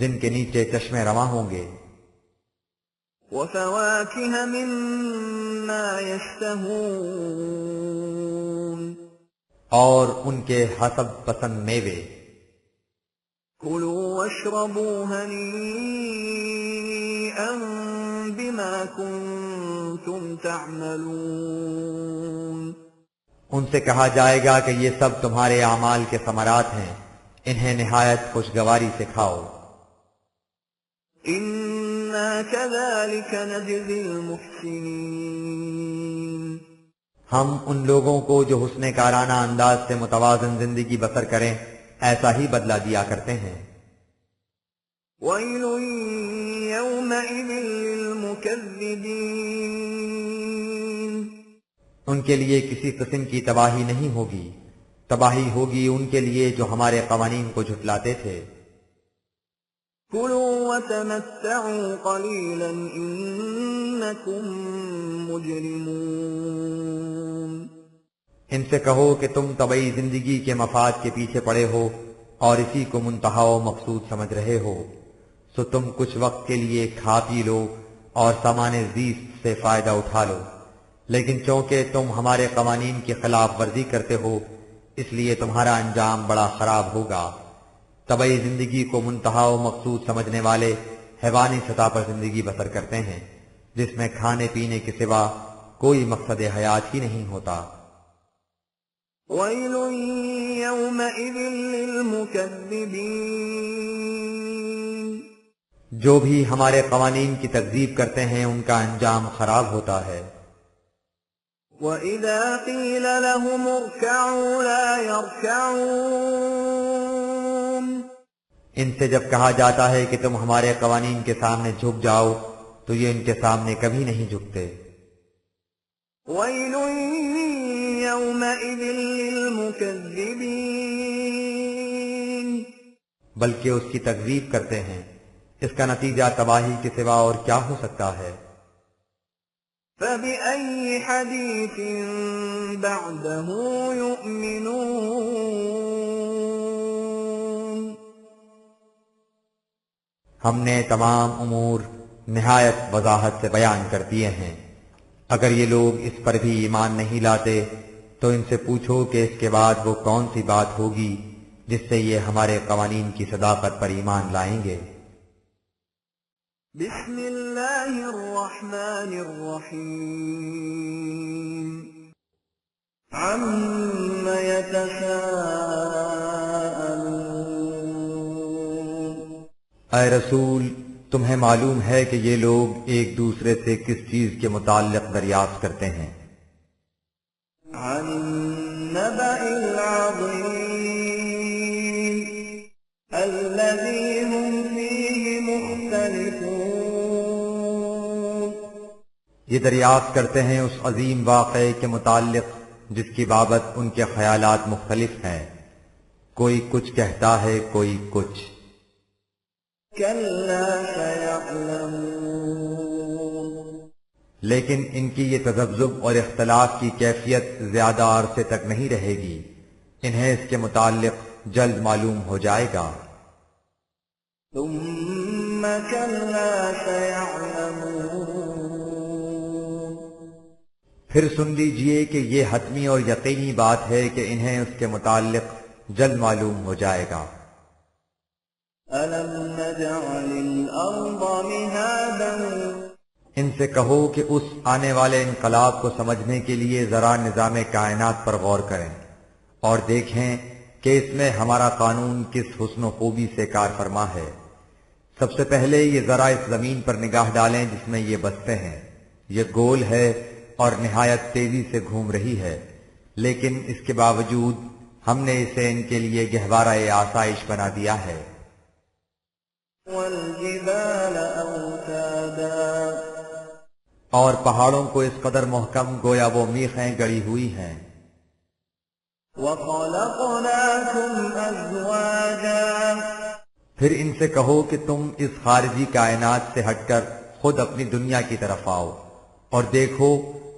جن کے نیچے چشمے رواں ہوں گے، وفواكه مما يشتهون اور ان کے حسب پسند میوے۔ كلوا واشربوا هنيئا بما كنتم تعملون ان سے کہا جائے گا کہ یہ سب تمہارے اعمال کے ثمرات ہیں، انہیں نہایت خوشگواری سے کھاؤ۔ إنا كذلك نجزي المحسنين ہم ان لوگوں کو جو حسن کارانہ انداز سے متوازن زندگی بسر کریں ایسا ہی بدلہ دیا کرتے ہیں۔ ويل يومئذ للمكذبين ان کے لیے کسی قسم کی تباہی نہیں ہوگی، تباہی ہوگی ان کے لیے جو ہمارے قوانین کو جھٹلاتے تھے۔ كلوا وتمتعوا قليلا إنكم مجرمون ان سے کہو کہ تم طبعی زندگی کے مفاد کے پیچھے پڑے ہو اور اسی کو منتہا و مقصود سمجھ رہے ہو، سو تم کچھ وقت کے لیے کھا پی لو اور سامان زیست سے فائدہ اٹھا لو، لیکن چونکہ تم ہمارے قوانین کی خلاف ورزی کرتے ہو اس لیے تمہارا انجام بڑا خراب ہوگا۔ طبعی زندگی کو منتہا و مقصود سمجھنے والے حیوانی سطح پر زندگی بسر کرتے ہیں جس میں کھانے پینے کے سوا کوئی مقصد حیات ہی نہیں ہوتا۔ ويل يومئذ للمكذبين جو بھی ہمارے قوانین کی تکذیب کرتے ہیں ان کا انجام خراب ہوتا ہے۔ وَإِذَا قِيلَ لَهُمُ ارْكَعُوا لَا يَرْكَعُونَ ان سے جب کہا جاتا ہے کہ تم ہمارے قوانین کے سامنے جھک جاؤ تو یہ ان کے سامنے کبھی نہیں جھکتے۔ وَيْلٌ يَوْمَئِذٍ لِّلْمُكَذِّبِينَ بلکہ اس کی تکذیب کرتے ہیں، اس کا نتیجہ تباہی کے سوا اور کیا ہو سکتا ہے؟ فَبِأَيِّ حَدِيثٍ بَعْدَهُ يُؤْمِنُونَ ہم نے تمام امور نہایت وضاحت سے بیان کر دیے ہیں، اگر یہ لوگ اس پر بھی ایمان نہیں لاتے تو ان سے پوچھو کہ اس کے بعد وہ کون سی بات ہوگی جس سے یہ ہمارے قوانین کی صداقت پر ایمان لائیں گے۔ بسم اللہ الرحمن الرحیم عَمَّ يَتَسَاءَلُونَ اے رسول، تمہیں معلوم ہے کہ یہ لوگ ایک دوسرے سے کس چیز کے متعلق دریافت کرتے ہیں؟ عن النبأ العظیم الذی هم فیہ مختلفون یہ دریافت کرتے ہیں اس عظیم واقعے کے متعلق جس کی بابت ان کے خیالات مختلف ہیں، کوئی کچھ کہتا ہے کوئی کچھ۔ کلا سیعلمون لیکن ان کی یہ تذبذب اور اختلاف کی کیفیت زیادہ عرصے تک نہیں رہے گی، انہیں اس کے متعلق جلد معلوم ہو جائے گا۔ ثم کلا سیعلمون پھر سن لیجئے کہ یہ حتمی اور یقینی بات ہے کہ انہیں اس کے متعلق جلد معلوم ہو جائے گا۔ أَلَمْ نَجْعَلِ الْأَرْضَ مِهَادًا ان سے کہو کہ اس آنے والے انقلاب کو سمجھنے کے لیے ذرا نظام کائنات پر غور کریں اور دیکھیں کہ اس میں ہمارا قانون کس حسن و خوبی سے کار فرما ہے۔ سب سے پہلے یہ ذرا اس زمین پر نگاہ ڈالیں جس میں یہ بستے ہیں، یہ گول ہے اور نہایت تیزی سے گھوم رہی ہے، لیکن اس کے باوجود ہم نے اسے ان کے لیے گہوارہ آسائش بنا دیا ہے۔ وَالْجِبَالَ أَوْتَادًا اور پہاڑوں کو اس قدر محکم گویا وہ میخیں گڑی ہوئی ہیں۔ وَخَلَقْنَاكُمْ أَزْوَاجًا پھر ان سے کہو کہ تم اس خارجی کائنات سے ہٹ کر خود اپنی دنیا کی طرف آؤ اور دیکھو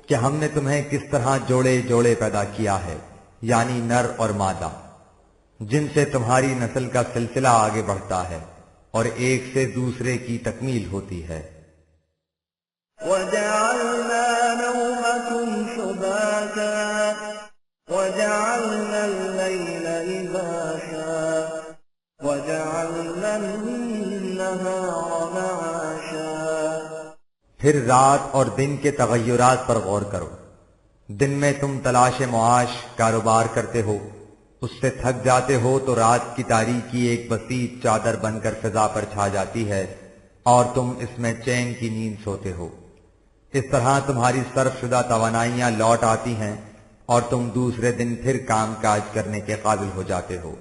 کہ ہم نے تمہیں کس طرح جوڑے جوڑے پیدا کیا ہے، یعنی نر اور مادہ، جن سے تمہاری نسل کا سلسلہ آگے بڑھتا ہے اور ایک سے دوسرے کی تکمیل ہوتی ہے۔ وَجَعَلْنَا نَوْمَكُمْ سُبَاتًا وَجَعَلْنَا اللَّيْلَ لِبَاسًا وَجَعَلْنَا النَّهَارَ مَعَاشًا پھر رات اور دن کے تغیرات پر غور کرو، دن میں تم تلاش معاش کاروبار کرتے ہو، اس سے تھک جاتے ہو تو رات کی تاریکی ایک بسیط چادر بن کر فضا پر چھا جاتی ہے اور تم اس میں چین کی نیند سوتے ہو۔ اس طرح تمہاری صرف شدہ توانائیاں لوٹ آتی ہیں اور تم دوسرے دن پھر کام کاج کرنے کے قابل ہو جاتے ہو۔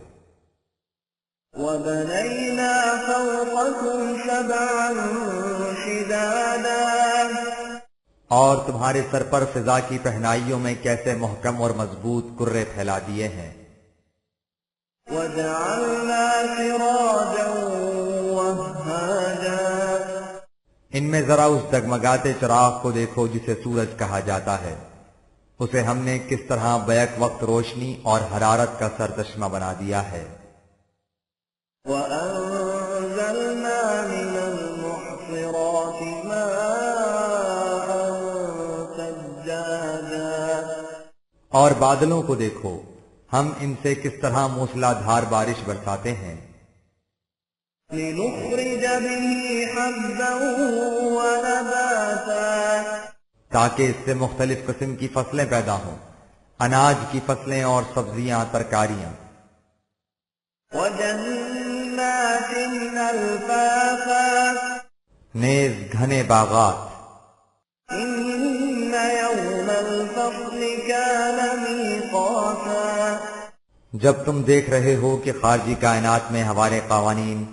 وَبَنَيْنَا فَوْقَكُمْ سَبْعًا شِدَادًا اور تمہارے سر پر فضا کی پہنائیوں میں کیسے محکم اور مضبوط کرے پھیلا دیے ہیں۔ وَجَعَلْنَا سِرَاجًا وَهَّاجًا ان میں ذرا اس ڈگمگاتے چراغ کو دیکھو جسے سورج کہا جاتا ہے، اسے ہم نے کس طرح بیک وقت روشنی اور حرارت کا سرچشمہ بنا دیا ہے۔ وَأَنزَلْنَا مِنَ الْمُعْصِرَاتِ مَاءً ثَجَّاجًا اور بادلوں کو دیکھو، ہم ان سے کس طرح موسلا دھار بارش برساتے ہیں۔ لِنُخْرِجَ بِهِ حَبًّا وَنَبَاتًا تاکہ اس سے مختلف قسم کی فصلیں پیدا ہوں، اناج کی فصلیں اور سبزیاں، ترکاریاں۔ وَجَنَّاتٍ أَلْفَافًا نیز گھنے باغات، إن يوم الفصل كان ميقاتا جب تم دیکھ رہے ہو کہ خارجی کائنات میں ہمارے قوانین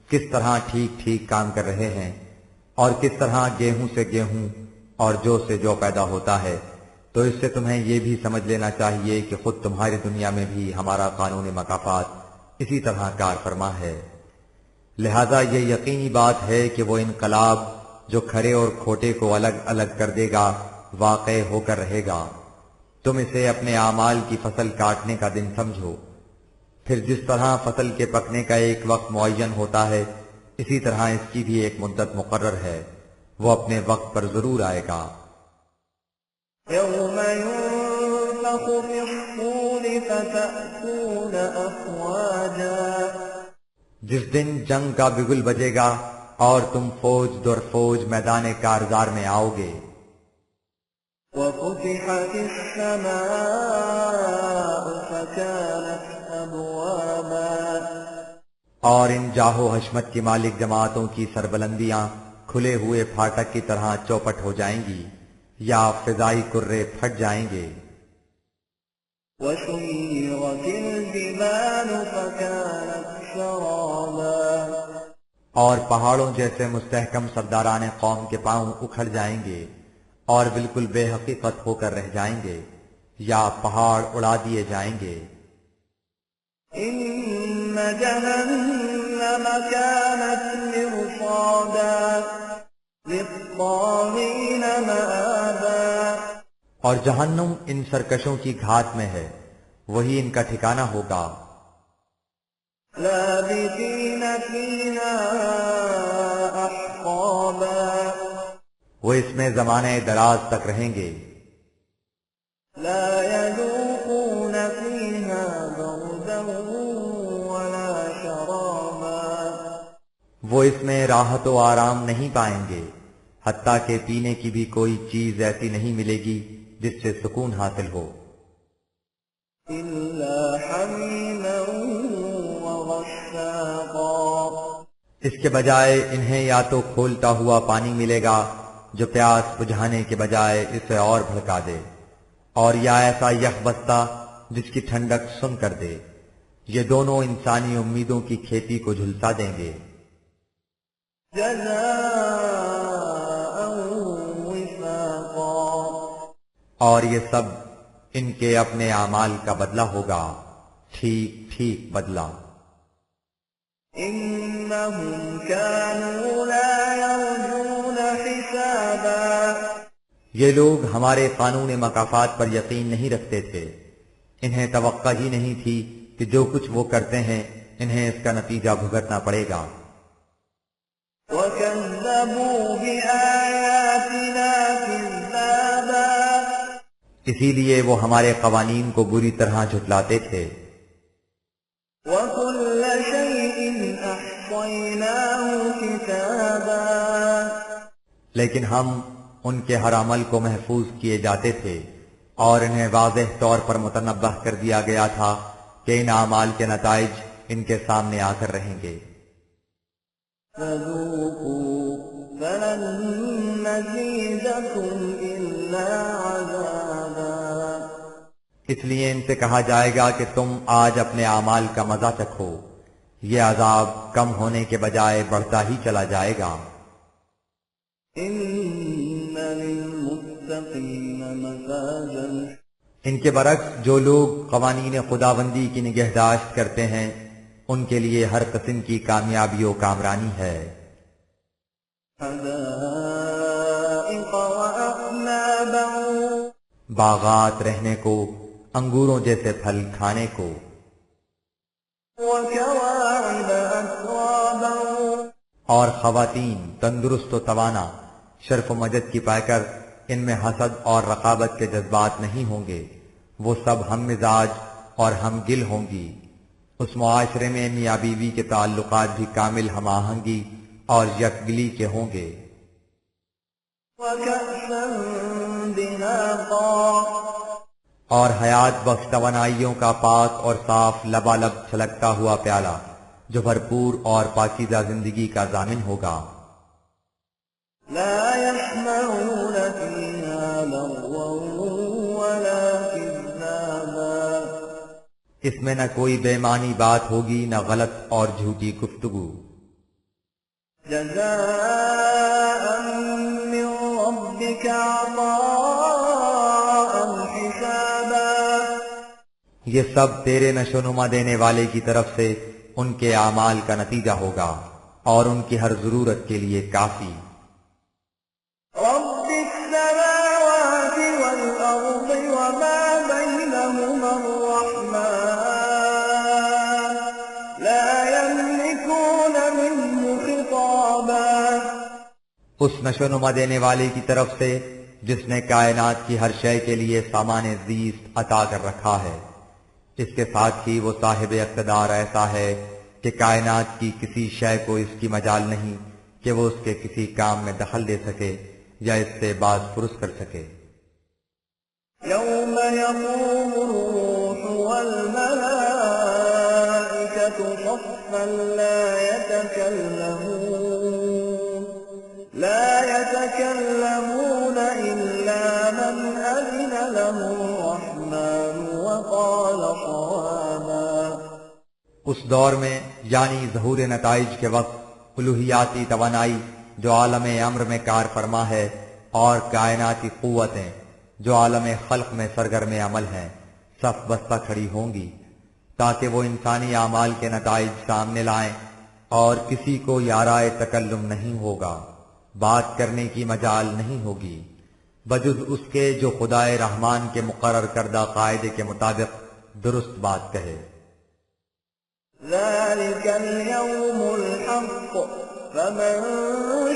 کس طرح ٹھیک ٹھیک کام کر رہے ہیں اور کس طرح گیہوں سے گیہوں اور جو سے جو پیدا ہوتا ہے، تو اس سے تمہیں یہ بھی سمجھ لینا چاہیے کہ خود تمہاری دنیا میں بھی ہمارا قانون مکافات اسی طرح کار فرما ہے۔ لہذا یہ یقینی بات ہے کہ وہ انقلاب جو کھرے اور کھوٹے کو الگ الگ کر دے گا واقع ہو کر رہے گا۔ تم اسے اپنے اعمال کی فصل کاٹنے کا دن سمجھو، پھر جس طرح فصل کے پکنے کا ایک وقت معین ہوتا ہے اسی طرح اس کی بھی ایک مدت مقرر ہے، وہ اپنے وقت پر ضرور آئے گا۔ يوم ينفخ في الصور فتأتون أفواجا جس دن جنگ کا بگل بجے گا اور تم فوج در فوج میدان کارزار میں آؤ گے۔ وفتحت السماء فكانت أبوابا اور ان جاہو حشمت کی مالک جماعتوں کی سربلندیاں کھلے ہوئے پھاٹک کی طرح چوپٹ ہو جائیں گی یا فضائی کرے پھٹ جائیں گے۔ وسيرت الجبال فكانت سرابا اور پہاڑوں جیسے مستحکم سرداران قوم کے پاؤں اکھڑ جائیں گے اور بالکل بے حقیقت ہو کر رہ جائیں گے یا پہاڑ اڑا دیے جائیں گے۔ إن جهنم كانت مرصادا للطاغين مآبا اور جہنم ان سرکشوں کی گھات میں ہے، وہی ان کا ٹھکانہ ہوگا۔ لابثين فيها أحقابا وہ اس میں زمانے دراز تک رہیں گے۔ لا يذوقون فيها بردا ولا شرابا وہ اس میں راحت و آرام نہیں پائیں گے، حتیٰ کہ پینے کی بھی کوئی چیز ایسی نہیں ملے گی جس سے سکون حاصل ہو، إلا حميما وغساقا اس کے بجائے انہیں یا تو کھولتا ہوا پانی ملے گا جو پیاس بجھانے کے بجائے اسے اور بھڑکا دے، اور یا ایسا یخ بستہ جس کی ٹھنڈک سن کر دے۔ یہ دونوں انسانی امیدوں کی کھیتی کو جھلسا دیں گے۔ جزاء وفاقا اور یہ سب ان کے اپنے اعمال کا بدلہ ہوگا، ٹھیک ٹھیک بدلہ۔ إنهم كانوا لا يرجون حسابا یہ لوگ ہمارے قانون مکافات پر یقین نہیں رکھتے تھے، انہیں توقع ہی نہیں تھی کہ جو کچھ وہ کرتے ہیں انہیں اس کا نتیجہ بھگتنا پڑے گا۔ وكذبوا بآياتنا كذابا اسی لیے وہ ہمارے قوانین کو بری طرح جھٹلاتے تھے۔ وكل شيء أحصيناه كتابا لیکن ہم ان کے ہر عمل کو محفوظ کیے جاتے تھے اور انہیں واضح طور پر متنبہ کر دیا گیا تھا کہ ان اعمال کے نتائج ان کے سامنے آ کر رہیں گے۔ فذوقوا فلن نزيدكم إلا عذابا اس لیے ان سے کہا جائے گا کہ تم آج اپنے اعمال کا مزہ چکھو، یہ عذاب کم ہونے کے بجائے بڑھتا ہی چلا جائے گا۔ إن للمتقين مفازا ان کے برعکس جو لوگ قوانین خداوندی کی نگہداشت کرتے ہیں ان کے لیے ہر قسم کی کامیابی و کامرانی ہے۔ حدائق وأعنابا باغات رہنے کو، انگوروں جیسے پھل کھانے کو، وكواعب أترابا اور خواتین تندرست و توانا شرف و مجد کی پا کر ان میں حسد اور رقابت کے جذبات نہیں ہوں گے، وہ سب ہم مزاج اور ہم گل ہوں گی۔ اس معاشرے میں میاں بیوی کے تعلقات بھی کامل ہم آہنگی اور یکگلی کے ہوں گے۔ وكأسا دهاقا اور حیات بخش توانائیوں کا پاک اور صاف لبالب چھلکتا ہوا پیالہ جو بھرپور اور پاکیزہ زندگی کا ضامن ہوگا۔ اس میں نہ کوئی بے معنی بات ہوگی نہ غلط اور جھوٹی گفتگو۔ جزاء من ربك عطاء حسابا، یہ سب تیرے نشو نما دینے والے کی طرف سے ان کے اعمال کا نتیجہ ہوگا اور ان کی ہر ضرورت کے لیے کافی۔ رب السماوات والأرض وما بينهما الرحمن لا يملكون منه خطابا، اس نشو نما دینے والے کی طرف سے جس نے کائنات کی ہر شے کے لیے سامان زیست عطا کر رکھا ہے، اس کے ساتھ ہی وہ صاحب اقتدار ایسا ہے کہ کائنات کی کسی شے کو اس کی مجال نہیں کہ وہ اس کے کسی کام میں دخل دے سکے یا اس سے باز پرس کر سکے۔ يوم يقوم الروح والملائكة صفا لا يتكلمون إلا من أذن له الرحمن وقال صوابا، اس دور میں یعنی ظہور نتائج کے وقت الوہیاتی توانائی جو عالم امر میں کار فرما ہے اور کائناتی قوتیں جو عالم خلق میں سرگرم عمل ہیں صف بستہ کھڑی ہوں گی تاکہ وہ انسانی اعمال کے نتائج سامنے لائیں، اور کسی کو یارائے تکلم نہیں ہوگا، بات کرنے کی مجال نہیں ہوگی بجز اس کے جو خدائے رحمان کے مقرر کردہ قاعدے کے مطابق درست بات کہے۔ ذلك اليوم الحق فمن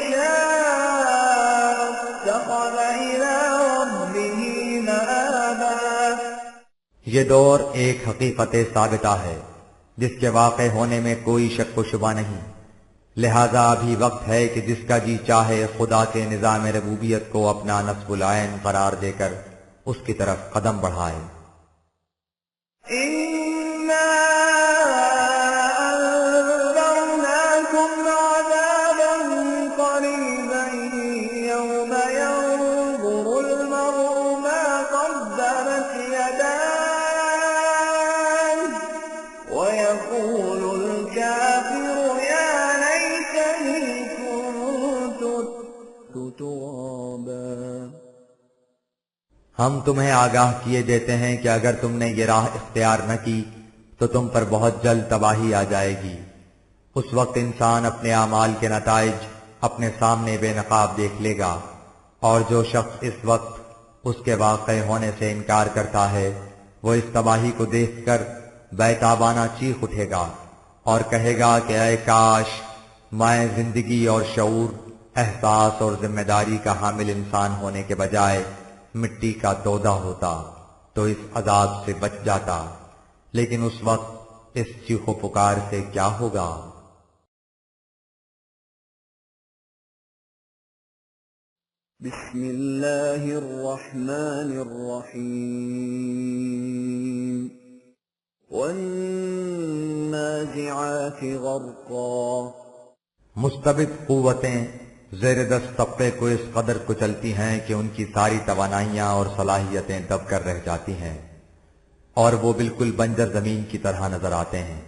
شاء اتخذ إلى ربه مآبا، یہ دور ایک حقیقت ثابتہ ہے جس کے واقع ہونے میں کوئی شک و شبہ نہیں، لہذا ابھی وقت ہے کہ جس کا جی چاہے خدا کے نظام ربوبیت کو اپنا نصب العین قرار دے کر اس کی طرف قدم بڑھائے۔ إنا أنذرناكم عذابا قريبا يوم ينظر المرء ما قدمت يداه ويقول الكافر يا ليتني كنت ترابا، ہم تمہیں آگاہ کیے دیتے ہیں کہ اگر تم نے یہ راہ اختیار نہ کی تو تم پر بہت جلد تباہی آ جائے گی۔ اس وقت انسان اپنے اعمال کے نتائج اپنے سامنے بے نقاب دیکھ لے گا، اور جو شخص اس وقت اس کے واقع ہونے سے انکار کرتا ہے وہ اس تباہی کو دیکھ کر بیتابانہ چیخ اٹھے گا اور کہے گا کہ اے کاش میں زندگی اور شعور، احساس اور ذمہ داری کا حامل انسان ہونے کے بجائے مٹی کا تودا ہوتا تو اس عذاب سے بچ جاتا، لیکن اس وقت اس چیخ و پکار سے کیا ہوگا؟ بسم اللہ الرحمن الرحیم والنازعات غرقا، مستبد قوتیں زیر دست طبقے کو اس قدر کچلتی ہیں کہ ان کی ساری توانائیاں اور صلاحیتیں دب کر رہ جاتی ہیں، اور وہ بالکل بنجر زمین کی طرح نظر آتے ہیں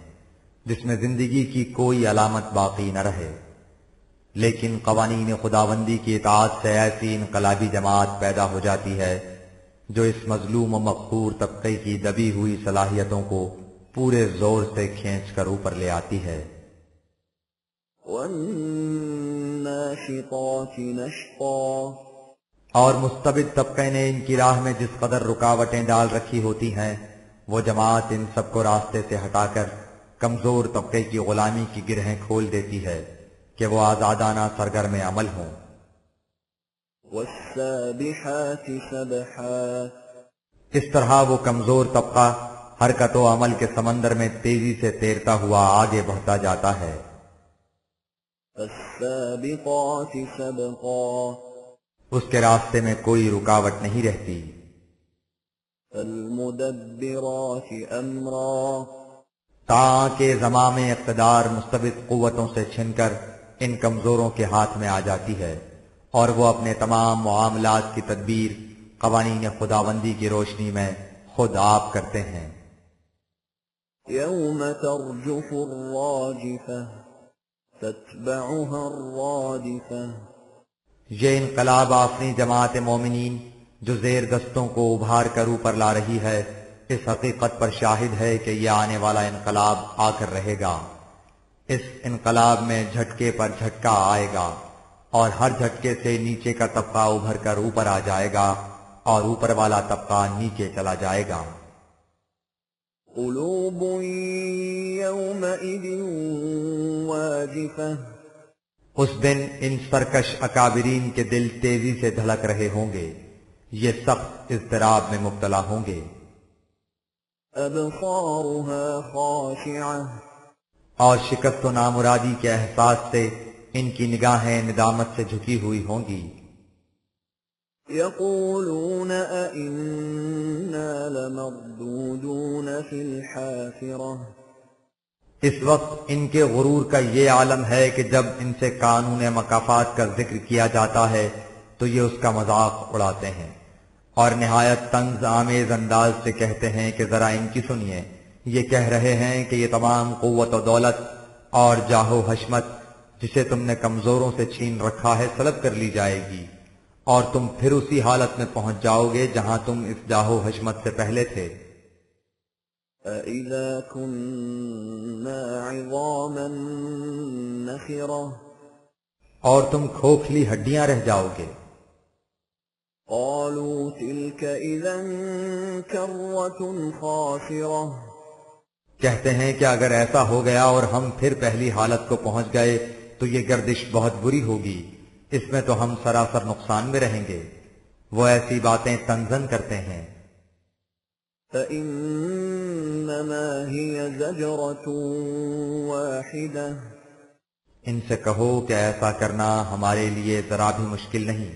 جس میں زندگی کی کوئی علامت باقی نہ رہے۔ لیکن قوانین خداوندی کی اطاعت سے ایسی انقلابی جماعت پیدا ہو جاتی ہے جو اس مظلوم و مقہور طبقے کی دبی ہوئی صلاحیتوں کو پورے زور سے کھینچ کر اوپر لے آتی ہے۔ والناشطات نشطا، اور مستبد طبقے نے ان کی راہ میں جس قدر رکاوٹیں ڈال رکھی ہوتی ہیں وہ جماعت ان سب کو راستے سے ہٹا کر کمزور طبقے کی غلامی کی گرہیں کھول دیتی ہے کہ وہ آزادانہ سرگرم عمل ہوں۔ والسابحات سبحا، اس طرح وہ کمزور طبقہ حرکت و عمل کے سمندر میں تیزی سے تیرتا ہوا آگے بڑھتا جاتا ہے۔ فالسابقات سبقا، اس کے راستے میں کوئی رکاوٹ نہیں رہتی۔ فالمدبرات امرا، تاکہ زمام اقتدار مستبد قوتوں سے چھن کر ان کمزوروں کے ہاتھ میں آ جاتی ہے، اور وہ اپنے تمام معاملات کی تدبیر قوانین خداوندی کی روشنی میں خود آپ کرتے ہیں۔ يوم ترجف الراجفة تتبعها الرادفة. یہ انقلاب اپنی جماعت مومنین جو زیر دستوں کو ابھار کر اوپر لا رہی ہے اس حقیقت پر شاہد ہے کہ یہ آنے والا انقلاب آ کر رہے گا۔ اس انقلاب میں جھٹکے پر جھٹکا آئے گا اور ہر جھٹکے سے نیچے کا طبقہ ابھر کر اوپر آ جائے گا اور اوپر والا طبقہ نیچے چلا جائے گا۔ قلوب يومئذ واجفة. اس دن ان سرکش اکابرین کے دل تیزی سے دھڑک رہے ہوں گے، یہ سخت اضطراب میں مبتلا ہوں گے۔ أبصارها خاشعة. اور شکست و نامرادی کے احساس سے ان کی نگاہیں ندامت سے جھکی ہوئی ہوں گی۔ يقولون أئنا لمردودون في الحافرة. اس وقت ان کے غرور کا یہ عالم ہے کہ جب ان سے قانون مکافات کا ذکر کیا جاتا ہے تو یہ اس کا مذاق اڑاتے ہیں اور نہایت طنز آمیز انداز سے کہتے ہیں کہ ذرا ان کی سنیے، یہ کہہ رہے ہیں کہ یہ تمام قوت و دولت اور جاہ و حشمت جسے تم نے کمزوروں سے چھین رکھا ہے سلب کر لی جائے گی اور تم پھر اسی حالت میں پہنچ جاؤ گے جہاں تم اس جاہ و حشمت سے پہلے تھے۔ أَإِذَا كُنَّا عِظَامًا نَخِرَةً. اور تم کھوکھلی ہڈیاں رہ جاؤ گے۔ قالوا تلك إذا كرة خاسرة. کہتے ہیں کہ اگر ایسا ہو گیا اور ہم پھر پہلی حالت کو پہنچ گئے تو یہ گردش بہت بری ہوگی، اس میں تو ہم سراسر نقصان میں رہیں گے۔ وہ ایسی باتیں طنزاً کرتے ہیں۔ فإنما هي زجرة واحدة. ان سے کہو کہ ایسا کرنا ہمارے لیے ذرا بھی مشکل نہیں،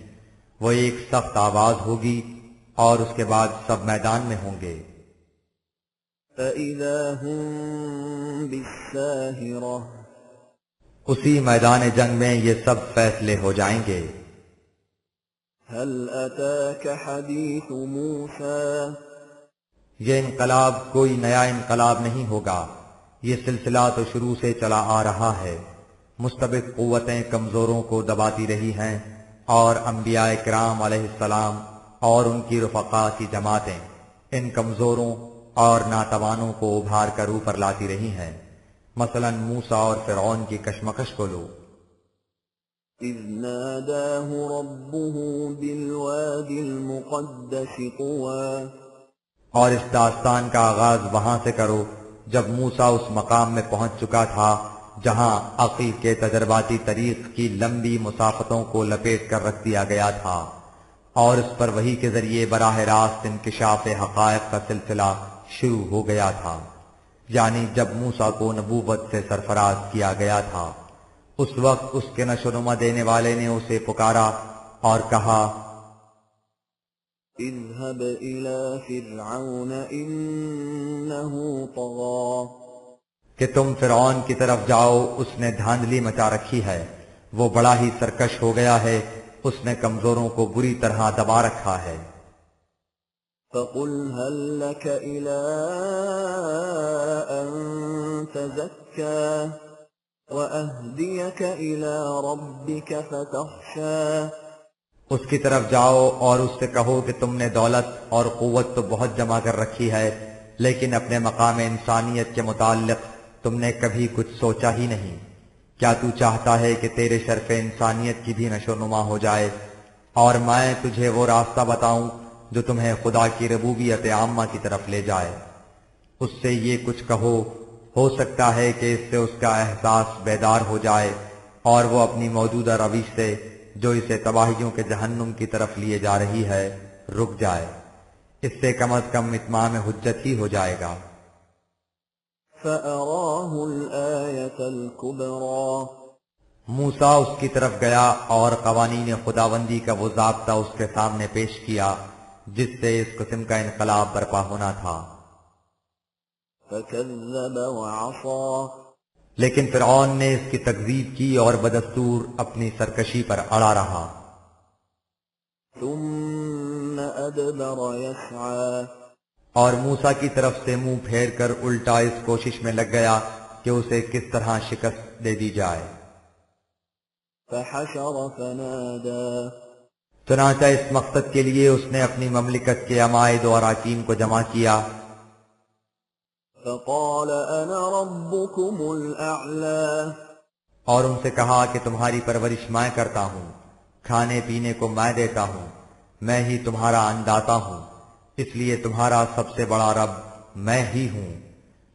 وہ ایک سخت آواز ہوگی اور اس کے بعد سب میدان میں ہوں گے۔ فإذا هم بالساهرة. اسی میدان جنگ میں یہ سب فیصلے ہو جائیں گے۔ هل أتاك حديث موسى. یہ انقلاب کوئی نیا انقلاب نہیں ہوگا، یہ سلسلہ تو شروع سے چلا آ رہا ہے۔ مستبد قوتیں کمزوروں کو دباتی رہی ہیں اور انبیاء کرام علیہ السلام اور ان کی رفقا کی جماعتیں ان کمزوروں اور ناتوانوں کو ابھار کر اوپر لاتی رہی ہیں۔ مثلا موسیٰ اور فرعون کی کشمکش کو لو۔ إذ ناداه ربه بالواد المقدس طوى. اور اس داستان کا آغاز وہاں سے کرو جب موسیٰ اس مقام میں پہنچ چکا تھا جہاں عقل کے تجرباتی طریق کی لمبی مسافتوں کو لپیٹ کر رکھ دیا گیا تھا اور اس پر وحی کے ذریعے براہ راست انکشاف حقائق کا سلسلہ شروع ہو گیا تھا، یعنی جب موسیٰ کو نبوت سے سرفراز کیا گیا تھا۔ اس وقت اس کے نشو و نما دینے والے نے اسے پکارا اور کہا، اذهب إلى فرعون إنه طغى. کہ تم فرعون کی طرف جاؤ، اس نے دھاندلی مچا رکھی ہے، وہ بڑا ہی سرکش ہو گیا ہے، اس نے کمزوروں کو بری طرح دبا رکھا ہے۔ فقل هل لك إلى أن تزكى وأهديك إلى ربك فتخشى. اس کی طرف جاؤ اور اس سے کہو کہ تم نے دولت اور قوت تو بہت جمع کر رکھی ہے، لیکن اپنے مقام انسانیت کے متعلق تم نے کبھی کچھ سوچا ہی نہیں۔ کیا تو چاہتا ہے کہ تیرے شرف انسانیت کی بھی نشو نما ہو جائے اور میں تجھے وہ راستہ بتاؤں جو تمہیں خدا کی ربوبیت عامہ کی طرف لے جائے؟ اس سے یہ کچھ کہو، ہو سکتا ہے کہ اس سے اس کا احساس بیدار ہو جائے اور وہ اپنی موجودہ روش سے جو اسے تباہیوں کے جہنم کی طرف لیے جا رہی ہے رک جائے، اس سے کم از کم اتمام حجت ہی ہو جائے گا۔ فَأَرَاهُ الْآيَةَ الْكُبْرَى. موسیٰ اس کی طرف گیا اور قوانین خداوندی کا وہ ضابطہ اس کے سامنے پیش کیا جس سے اس قسم کا انقلاب برپا ہونا تھا۔ فَكَذَّبَ وَعَصَى. لیکن فرعون نے اس کی تکذیب کی اور بدستور اپنی سرکشی پر اڑا رہا۔ ثُمَّ أَدْبَرَ يَسْعَى. اور موسیٰ کی طرف سے منہ پھیر کر الٹا اس کوشش میں لگ گیا کہ اسے کس طرح شکست دے دی جائے۔ فحشر فنادى چنانچہ اس مقصد کے لیے اس نے اپنی مملکت کے عمائد اور اراکین کو جمع کیا، فقال انا ربكم الاعلى اور ان سے کہا کہ تمہاری پرورش میں کرتا ہوں، کھانے پینے کو میں دیتا ہوں، میں ہی تمہارا انداتا ہوں، اس لیے تمہارا سب سے بڑا رب میں ہی ہوں۔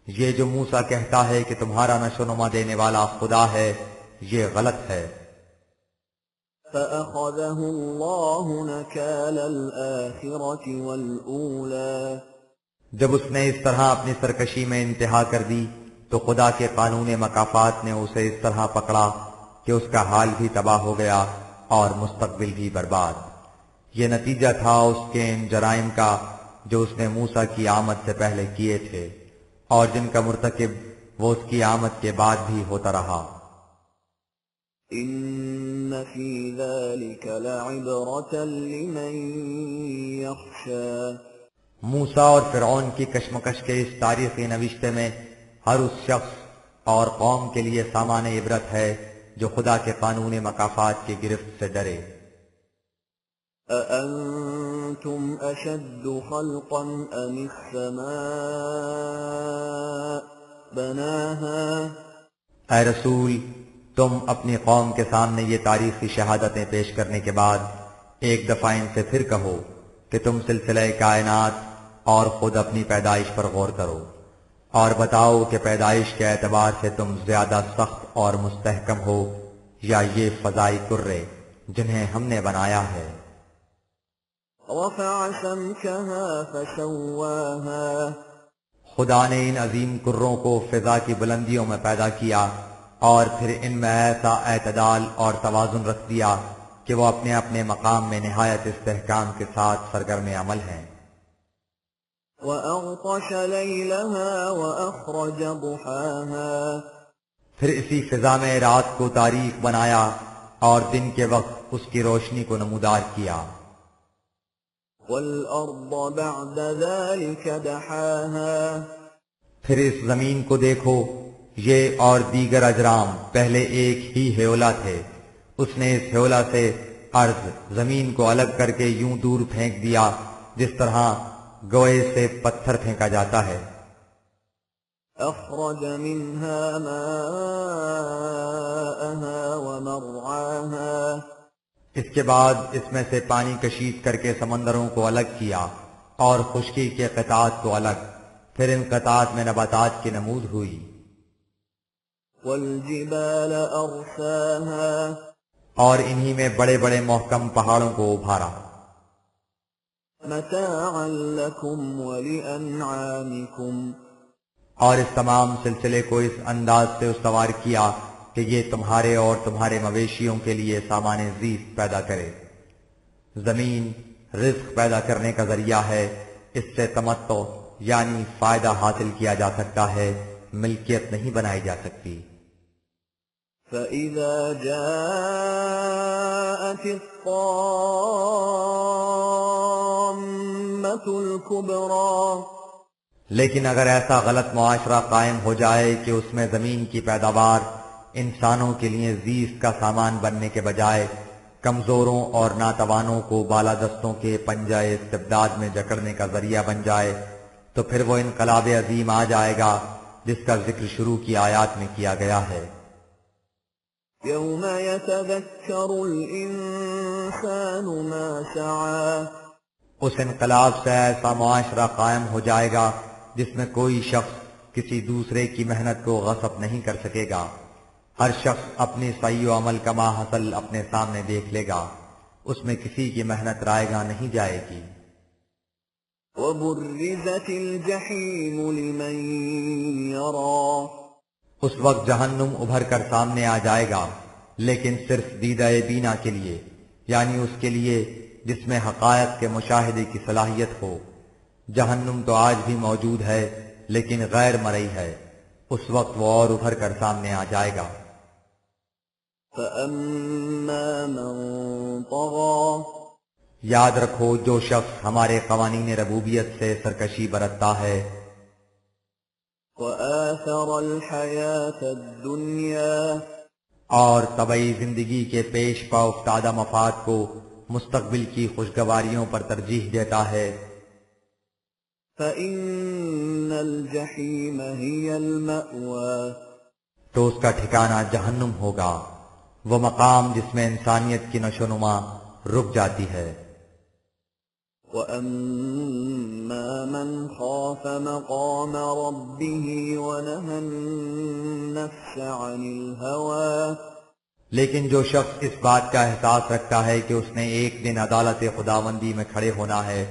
یہ جو موسیٰ کہتا ہے کہ تمہارا نشو و نما دینے والا خدا ہے، یہ غلط ہے۔ فأخذه الله نكال الآخرة والأولى جب اس نے اس طرح اپنی سرکشی میں انتہا کر دی تو خدا کے قانون مکافات نے اسے اس طرح پکڑا کہ اس کا حال بھی تباہ ہو گیا اور مستقبل بھی برباد۔ یہ نتیجہ تھا اس کے ان جرائم کا جو اس نے موسیٰ کی آمد سے پہلے کیے تھے اور جن کا مرتکب وہ اس کی آمد کے بعد بھی ہوتا رہا۔ إن في ذلك لعبرة لمن يخشى موسیٰ اور فرعون کی کشمکش کے اس تاریخی نوشتے میں ہر اس شخص اور قوم کے لیے سامان عبرت ہے جو خدا کے قانون مکافات کی گرفت سے ڈرے۔ أأنتم أشد خلقا أم السماء بناها اے رسول، تم اپنی قوم کے سامنے یہ تاریخی شہادتیں پیش کرنے کے بعد ایک دفعہ ان سے پھر کہو کہ تم سلسلہ کائنات اور خود اپنی پیدائش پر غور کرو اور بتاؤ کہ پیدائش کے اعتبار سے تم زیادہ سخت اور مستحکم ہو یا یہ فضائی کرے جنہیں ہم نے بنایا ہے۔ رفع سمكها فسواها خدا نے ان عظیم کروں کو فضا کی بلندیوں میں پیدا کیا اور پھر ان میں ایسا اعتدال اور توازن رکھ دیا کہ وہ اپنے اپنے مقام میں نہایت استحکام کے ساتھ سرگرم عمل ہیں۔ وأغطش ليلها وأخرج ضحاها پھر اسی فضا میں رات کو تاریک بنایا اور دن کے وقت اس کی روشنی کو نمودار کیا۔ والأرض بعد ذلك دحاها پھر اس زمین کو دیکھو، یہ اور دیگر اجرام پہلے ایک ہی ہیولا تھے، اس نے اس ہیولا سے ارض زمین کو الگ کر کے یوں دور پھینک دیا جس طرح گوئے سے پتھر پھینکا جاتا ہے۔ أخرج منها ماءها ومرعاها اس کے بعد اس میں سے پانی کشید کر کے سمندروں کو الگ کیا اور خشکی کے قطعات کو الگ، پھر ان قطعات میں نباتات کی نمود ہوئی۔ والجبال أرساها اور انہی میں بڑے بڑے محکم پہاڑوں کو ابھارا۔ متاعا لكم ولأنعامكم اور اس تمام سلسلے کو اس انداز سے استوار کیا کہ یہ تمہارے اور تمہارے مویشیوں کے لیے سامان زیست پیدا کرے۔ زمین رزق پیدا کرنے کا ذریعہ ہے، اس سے تمتع یعنی فائدہ حاصل کیا جا سکتا ہے، ملکیت نہیں بنائی جا سکتی۔ فإذا جاءت الطامة الكبرى لیکن اگر ایسا غلط معاشرہ قائم ہو جائے کہ اس میں زمین کی پیداوار انسانوں کے لیے زیست کا سامان بننے کے بجائے کمزوروں اور ناتوانوں کو بالادستوں کے پنجہ استبداد میں جکڑنے کا ذریعہ بن جائے تو پھر وہ انقلاب عظیم آ جائے گا جس کا ذکر شروع کی آیات میں کیا گیا ہے۔ يوم يتذكر الإنسان ما سعى اس انقلاب سے ایسا معاشرہ قائم ہو جائے گا جس میں کوئی شخص کسی دوسرے کی محنت کو غصب نہیں کر سکے گا، ہر شخص اپنی سعی و عمل کا ماحصل اپنے سامنے دیکھ لے گا، اس میں کسی کی محنت رائے گاہ نہیں جائے گی۔ وبرزت الجحیم لمن يرى اس وقت جہنم ابھر کر سامنے آ جائے گا، لیکن صرف دیدہ بینا کے لیے، یعنی اس کے لیے جس میں حقائق کے مشاہدے کی صلاحیت ہو۔ جہنم تو آج بھی موجود ہے لیکن غیر مرئی ہے، اس وقت وہ اور ابھر کر سامنے آ جائے گا۔ فأما من طغى یاد رکھو جو شخص ہمارے قوانین ربوبیت سے سرکشی برتتا ہے وآثر الحیاة الدنیا اور طبعی زندگی کے پیش پا افتادہ مفاد کو مستقبل کی خوشگواریوں پر ترجیح دیتا ہے فإن الجحیم هی المأوى تو اس کا ٹھکانہ جہنم ہوگا، وہ مقام جس میں انسانیت کی نشو و نما رک جاتی ہے۔ وَأَمَّا مَنْ خَافَ مَقَامَ رَبِّهِ وَنَهَى النَّفْسَ عَنِ الْهَوَى لیکن جو شخص اس بات کا احساس رکھتا ہے کہ اس نے ایک دن عدالت خداوندی میں کھڑے ہونا ہے،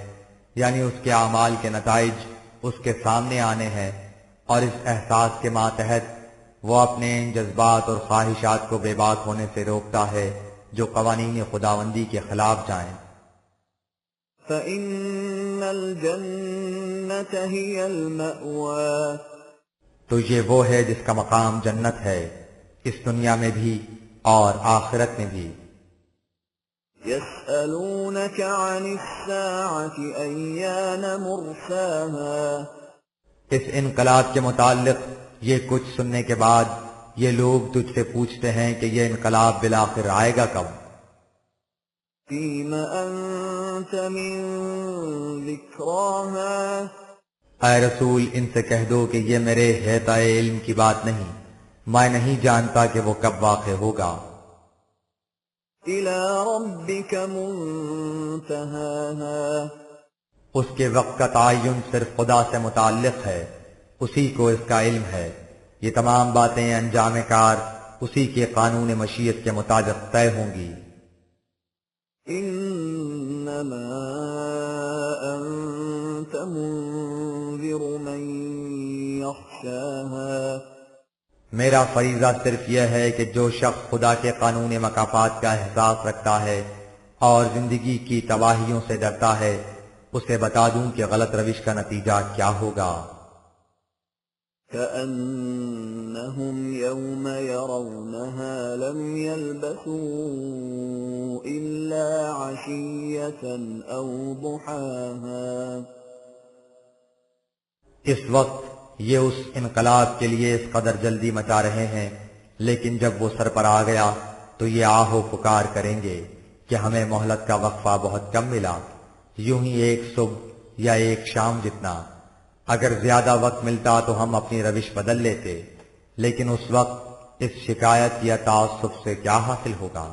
یعنی اس کے اعمال کے نتائج اس کے سامنے آنے ہیں، اور اس احساس کے ماتحت وہ اپنے ان جذبات اور خواہشات کو بے باک ہونے سے روکتا ہے جو قوانین خداوندی کے خلاف جائیں، فَإِنَّ الْجَنَّةَ هِيَ الْمَأْوَى تو یہ وہ ہے جس کا مقام جنت ہے، اس دنیا میں بھی اور آخرت میں بھی۔ يَسْأَلُونَكَ عَنِ السَّاعَةِ أَيَّانَ مُرْسَاهَا اس انقلاب کے متعلق یہ کچھ سننے کے بعد یہ لوگ تجھ سے پوچھتے ہیں کہ یہ انقلاب بالآخر آئے گا کب؟ فِيمَ أَنْتَ مِنْ ذِكْرَاهَا اے رسول ان سے کہہ دو کہ یہ میرے احاطہ علم کی بات نہیں، میں نہیں جانتا کہ وہ کب واقع ہوگا۔ إِلَى رَبِّكَ مُنْتَهَاهَا اس کے وقت کا تعین صرف خدا سے متعلق ہے، اسی کو اس کا علم ہے، یہ تمام باتیں انجام کار اسی کے قانون مشیت کے مطابق طے ہوں گی۔ إِنَّمَا أَنْتَ مُنذِرُ مَنْ يَخْشَاهَا میرا فریضہ صرف یہ ہے کہ جو شخص خدا کے قانون مکافات کا احساس رکھتا ہے اور زندگی کی تباہیوں سے ڈرتا ہے اسے بتا دوں کہ غلط روش کا نتیجہ کیا ہوگا۔ كأنهم يوم يرونها لم يلبثوا إلا عشية أو ضحاها اس وقت یہ اس انقلاب کے لیے اس قدر جلدی مچا رہے ہیں، لیکن جب وہ سر پر آ گیا تو یہ آہ و پکار کریں گے کہ ہمیں مہلت کا وقفہ بہت کم ملا، یوں ہی ایک صبح یا ایک شام جتنا، اگر زیادہ وقت ملتا تو ہم اپنی روش بدل لیتے، لیکن اس وقت اس شکایت یا تعصب سے کیا حاصل ہوگا۔